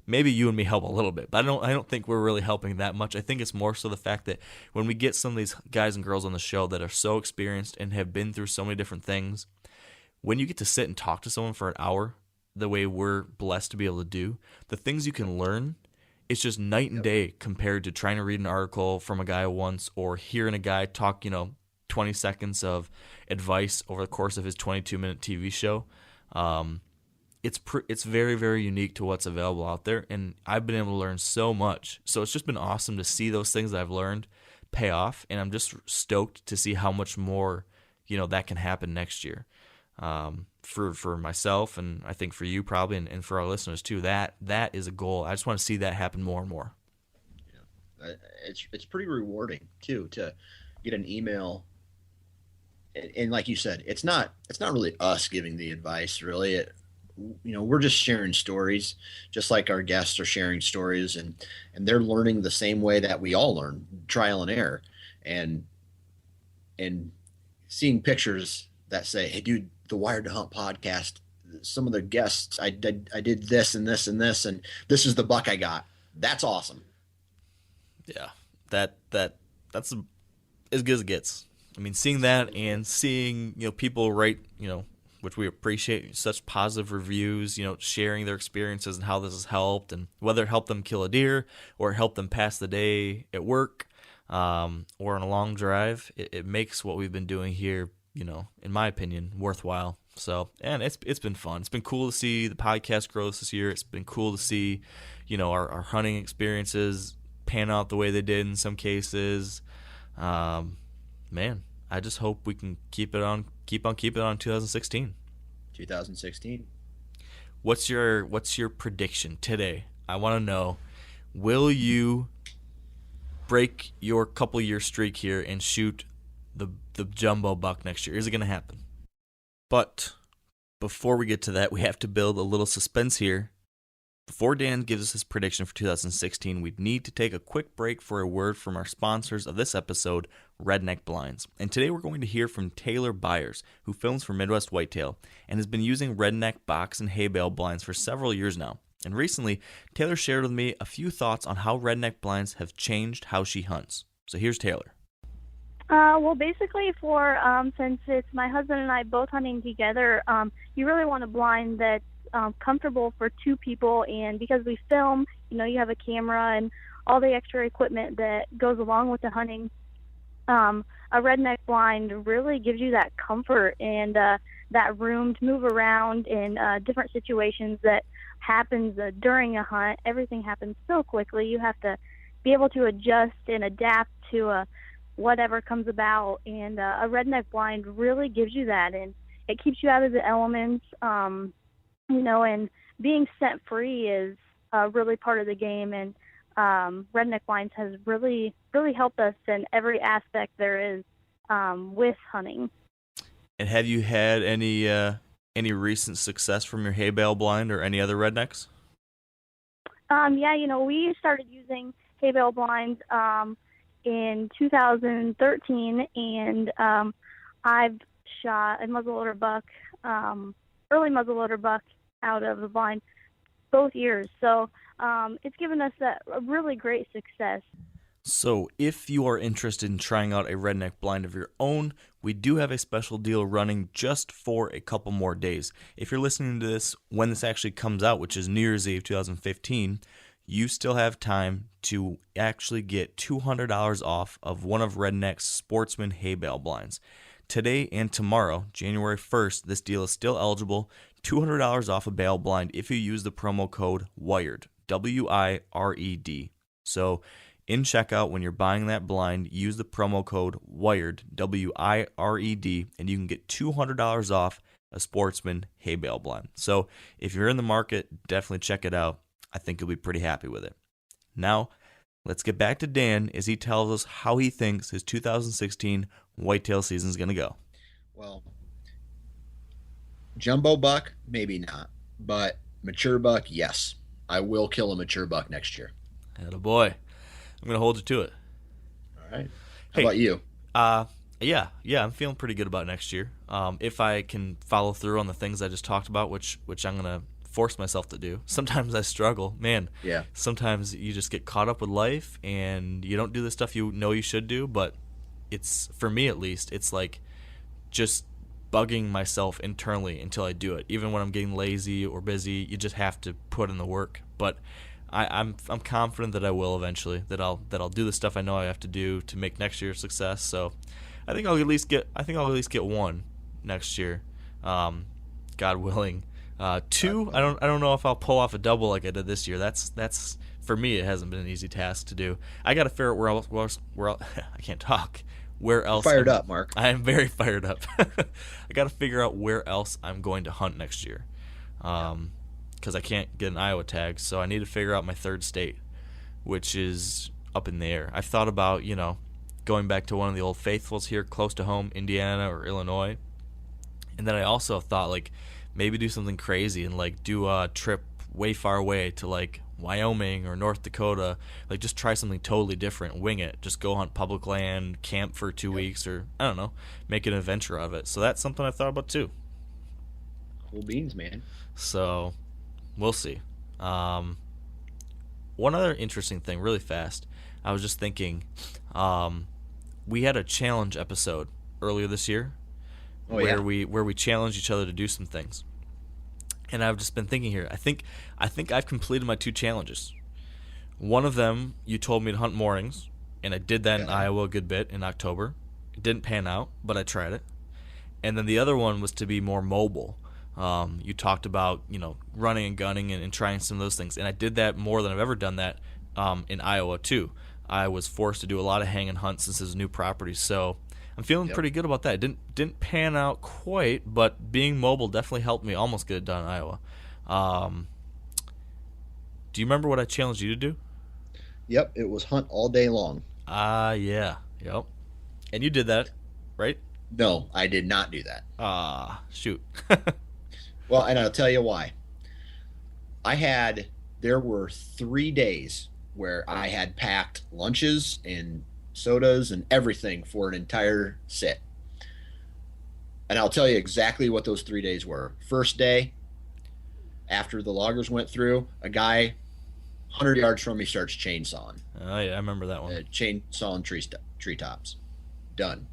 maybe you and me help a little bit, but I don't think we're really helping that much. I think it's more so the fact that when we get some of these guys and girls on the show that are so experienced and have been through so many different things, when you get to sit and talk to someone for an hour, the way we're blessed to be able to do, the things you can learn, it's just night and day compared to trying to read an article from a guy once or hearing a guy talk, 20 seconds of advice over the course of his 22-minute TV show. It's very, very unique to what's available out there, and I've been able to learn so much. So it's just been awesome to see those things that I've learned pay off, and I'm just stoked to see how much more, that can happen next year. For myself, and I think for you probably, and for our listeners too, that is a goal. I just want to see that happen more and more. Yeah, It's pretty rewarding too to get an email. And like you said, it's not really us giving the advice, really. We're just sharing stories, just like our guests are sharing stories, and they're learning the same way that we all learn, trial and error, and seeing pictures that say, "Hey, dude, the Wired to Hunt podcast. Some of the guests, I did this and this and this, and this is the buck I got." That's awesome. Yeah, that's as good as it gets. I mean, seeing that and seeing people write which we appreciate, such positive reviews, sharing their experiences and how this has helped, and whether it helped them kill a deer or it helped them pass the day at work or on a long drive, it makes what we've been doing here, in my opinion, worthwhile. So, and it's been fun. It's been cool to see the podcast grow this year. It's been cool to see, our hunting experiences pan out the way they did in some cases. Man, I just hope we can keep on keeping it on 2016. 2016. What's your prediction today? I want to know, will you break your couple year streak here and shoot the jumbo buck next year? Is it going to happen? But before we get to that, we have to build a little suspense here. Before Dan gives us his prediction for 2016, we need to take a quick break for a word from our sponsors of this episode, Redneck Blinds. And today we're going to hear from Taylor Byers, who films for Midwest Whitetail and has been using Redneck box and hay bale blinds for several years now. And recently, Taylor shared with me a few thoughts on how Redneck Blinds have changed how she hunts. So here's Taylor. Well, basically since it's my husband and I both hunting together, you really want a blind that's comfortable for two people, and because we film, you have a camera and all the extra equipment that goes along with the hunting. A Redneck blind really gives you that comfort and that room to move around in different situations that happens during a hunt. Everything happens so quickly. You have to be able to adjust and adapt to whatever comes about, and a Redneck blind really gives you that, and it keeps you out of the elements. And being scent free is really part of the game, and Redneck blinds has really, really helped us in every aspect there is with hunting. And have you had any recent success from your hay bale blind or any other Rednecks? Yeah, we started using hay bale blinds in 2013, and I've shot a muzzleloader buck, early muzzleloader buck out of the blind both years. So it's given us that really great success. So if you are interested in trying out a Redneck blind of your own, we do have a special deal running just for a couple more days. If you're listening to this when this actually comes out, which is New Year's Eve 2015, you still have time to actually get $200 off of one of Redneck's Sportsman hay bale blinds. Today and tomorrow, January 1st, this deal is still eligible. $200 off a bale blind if you use the promo code WIRED, WIRED. So in checkout, when you're buying that blind, use the promo code WIRED, WIRED, and you can get $200 off a Sportsman hay bale blind. So if you're in the market, definitely check it out. I think you'll be pretty happy with it. Now, let's get back to Dan as he tells us how he thinks his 2016 whitetail season is going to go. Well, jumbo buck, maybe not, but mature buck, yes. I will kill a mature buck next year. Attaboy. I'm going to hold you to it. All right. How about you? Yeah, I'm feeling pretty good about next year. If I can follow through on the things I just talked about, which I'm going to force myself to do. Sometimes I struggle. Man, yeah. Sometimes you just get caught up with life and you don't do the stuff you know you should do, but it's, for me at least, it's like just bugging myself internally until I do it. Even when I'm getting lazy or busy, you just have to put in the work. But I'm confident that I will eventually, that I'll do the stuff I know I have to do to make next year a success. So I think I'll at least get one next year, God willing. Two, I don't know if I'll pull off a double like I did this year. That's for me, it hasn't been an easy task to do. I got to figure out where else I can't talk. Where else? Fired up, Mark. I am very fired up. I got to figure out where else I'm going to hunt next year, because I can't get an Iowa tag, so I need to figure out my third state, which is up in the air. I've thought about, going back to one of the old faithfuls here close to home, Indiana or Illinois. And then I also thought, like, maybe do something crazy and, like, do a trip way far away to, like, Wyoming or North Dakota. Like, just try something totally different, wing it. Just go hunt public land, camp for 2 weeks, or, I don't know, make an adventure of it. So that's something I've thought about, too. Cool beans, man. So, we'll see. One other interesting thing, really fast, I was just thinking, we had a challenge episode earlier this year where we challenged each other to do some things. And I've just been thinking here, I think I've completed my 2 challenges. One of them, you told me to hunt mornings, and I did that in Iowa a good bit in October. It didn't pan out, but I tried it. And then the other one was to be more mobile. You talked about, running and gunning and trying some of those things. And I did that more than I've ever done that in Iowa, too. I was forced to do a lot of hang and hunt since this is a new property. So I'm feeling pretty good about that. It didn't pan out quite, but being mobile definitely helped me almost get it done in Iowa. Do you remember what I challenged you to do? Yep, it was hunt all day long. Yeah. Yep. And you did that, right? No, I did not do that. Shoot. Well, and I'll tell you why. There were 3 days where I had packed lunches and sodas and everything for an entire sit. And I'll tell you exactly what those 3 days were. First day, after the loggers went through, a guy 100 yards from me starts chainsawing. Oh, yeah, I remember that one. Chainsawing treetops. Done.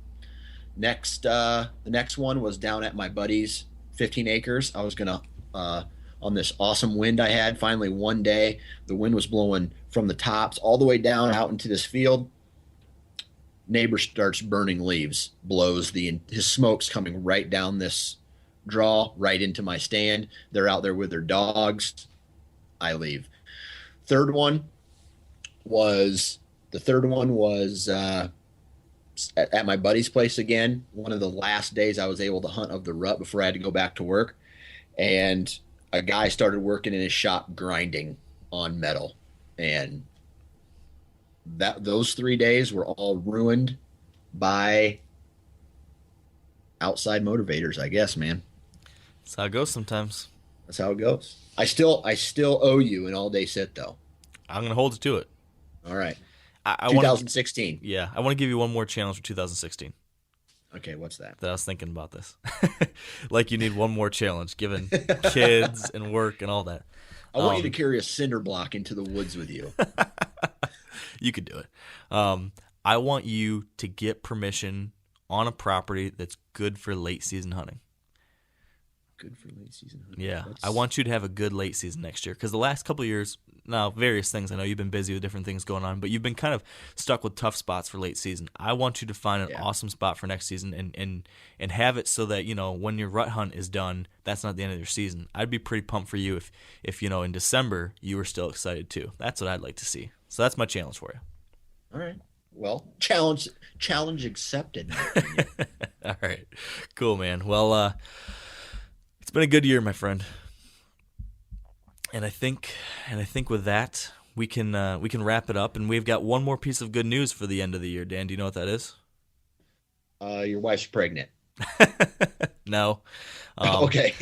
The next one was down at my buddy's 15 acres. I was going to, on this awesome wind I had, finally one day, the wind was blowing from the tops all the way down out into this field. Neighbor starts burning leaves, blows his smoke's coming right down this draw, right into my stand. They're out there with their dogs. I leave. The third one was at my buddy's place again. One of the last days I was able to hunt of the rut before I had to go back to work. And a guy started working in his shop grinding on metal. And those 3 days were all ruined by outside motivators, I guess, man. That's how it goes sometimes. That's how it goes. I still owe you an all-day sit, though. I'm going to hold you to it. All right. 2016. I want to give you one more challenge for 2016. Okay, what's that? That I was thinking about this. Like you need one more challenge, given kids and work and all that. I want you to carry a cinder block into the woods with you. You could do it. I want you to get permission on a property that's good for late season hunting. Good for late season hunting. Yeah, I want you to have a good late season next year because the last couple of years, now various things. I know you've been busy with different things going on, but you've been kind of stuck with tough spots for late season. I want you to find an awesome spot for next season and have it so that when your rut hunt is done, that's not the end of your season. I'd be pretty pumped for you if in December you were still excited too. That's what I'd like to see. So that's my challenge for you. All right. Well, challenge accepted. All right. Cool, man. Well, it's been a good year, my friend. And I think with that, we can wrap it up. And we've got one more piece of good news for the end of the year. Dan, do you know what that is? Your wife's pregnant. No. Okay.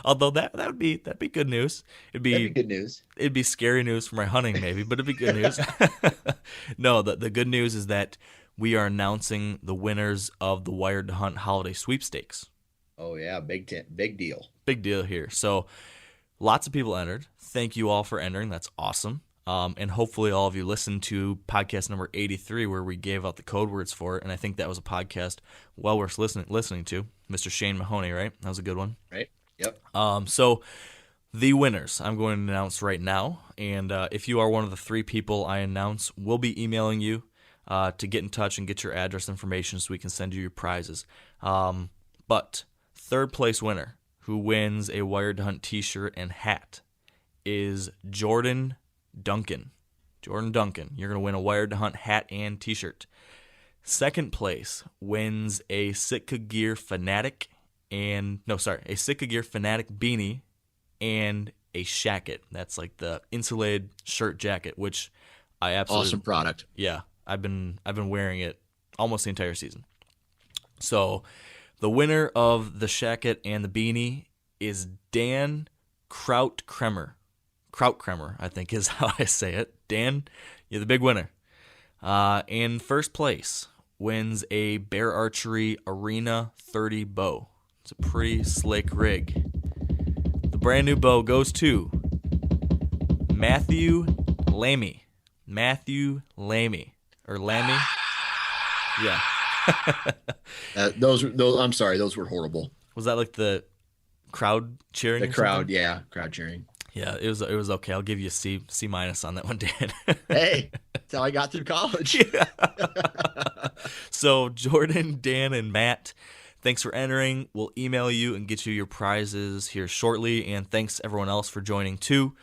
Although that'd be good news. That'd be good news. It'd be scary news for my hunting, maybe, but it'd be good news. No, the good news is that we are announcing the winners of the Wired to Hunt Holiday Sweepstakes. Oh yeah, big deal. Big deal here. So lots of people entered. Thank you all for entering. That's awesome. And hopefully all of you listened to podcast number 83 where we gave out the code words for it. And I think that was a podcast well worth listening to. Mr. Shane Mahoney, right? That was a good one. Right. Yep. So the winners I'm going to announce right now. And if you are one of the 3 people I announce, we'll be emailing you to get in touch and get your address information so we can send you your prizes. But third place winner who wins a Wired to Hunt t-shirt and hat is Jordan Duncan. Jordan Duncan. You're going to win a Wired to Hunt hat and t-shirt. Second place wins a Sitka Gear Fanatic a Sitka Gear Fanatic beanie and a shacket. That's like the insulated shirt jacket, which I absolutely Awesome product. Yeah, I've been wearing it almost the entire season. So, the winner of the shacket and the beanie is Dan Krautkremer. Krautkremer, I think is how I say it. Dan, you're the big winner. In first place wins a Bear Archery Arena 30 bow. It's a pretty slick rig. The brand new bow goes to Matthew Lamy. Matthew Lamy. Or Lamy? Yeah. Those. I'm sorry, those were horrible. Was that like the crowd cheering? The crowd, yeah, crowd cheering. Yeah, it was okay. I'll give you a C minus on that one, Dan. Hey, that's how I got through college. So Jordan, Dan, and Matt, thanks for entering. We'll email you and get you your prizes here shortly. And thanks everyone else for joining too.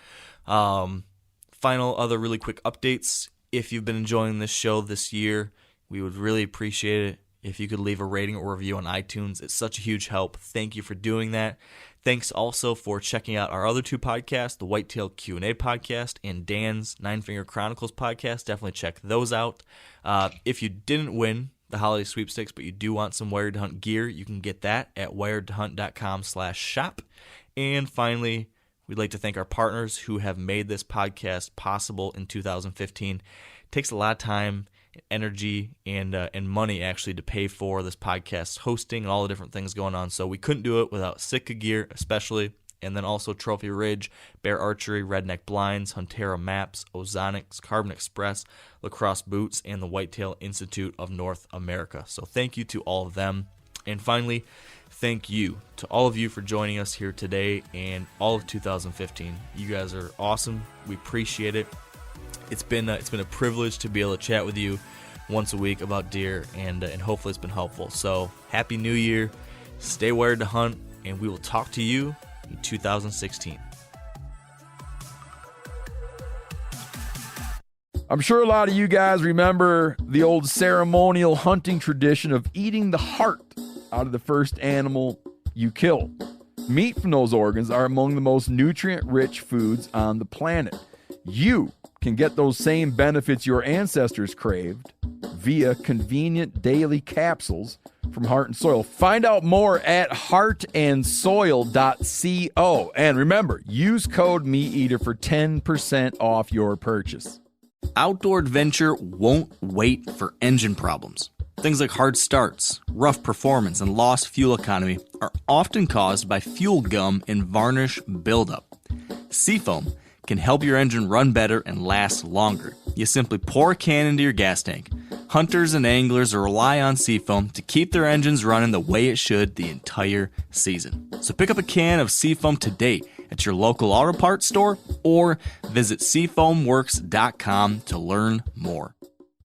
Final other really quick updates. If you've been enjoying this show this year, we would really appreciate it if you could leave a rating or review on iTunes. It's such a huge help. Thank you for doing that. Thanks also for checking out our other two podcasts, the Whitetail Q&A podcast and Dan's Nine Finger Chronicles podcast. Definitely check those out. If you didn't win the holiday sweepstakes, but you do want some Wired to Hunt gear, you can get that at wiredtohunt.com/shop. And finally, we'd like to thank our partners who have made this podcast possible in 2015. It takes a lot of time, energy, and money actually to pay for this podcast hosting and all the different things going on. So we couldn't do it without Sitka Gear, especially, and then also Trophy Ridge, Bear Archery, Redneck Blinds, Huntera Maps, Ozonics, Carbon Express, Lacrosse Boots, and the Whitetail Institute of North America. So thank you to all of them. And finally, thank you to all of you for joining us here today and all of 2015. You guys are awesome. We appreciate it. It's been a privilege to be able to chat with you once a week about deer, and hopefully it's been helpful. So happy New Year, stay wired to hunt, and we will talk to you in 2016. I'm sure a lot of you guys remember the old ceremonial hunting tradition of eating the heart out of the first animal you kill. Meat from those organs are among the most nutrient-rich foods on the planet. You can get those same benefits your ancestors craved via convenient daily capsules from Heart and Soil. Find out more at heartandsoil.co. And remember, use code MeatEater for 10% off your purchase. Outdoor adventure won't wait for engine problems. Things like hard starts, rough performance, and lost fuel economy are often caused by fuel gum and varnish buildup. Seafoam can help your engine run better and last longer. You simply pour a can into your gas tank. Hunters and anglers rely on Seafoam to keep their engines running the way it should the entire season. So pick up a can of Seafoam today at your local auto parts store or visit seafoamworks.com to learn more.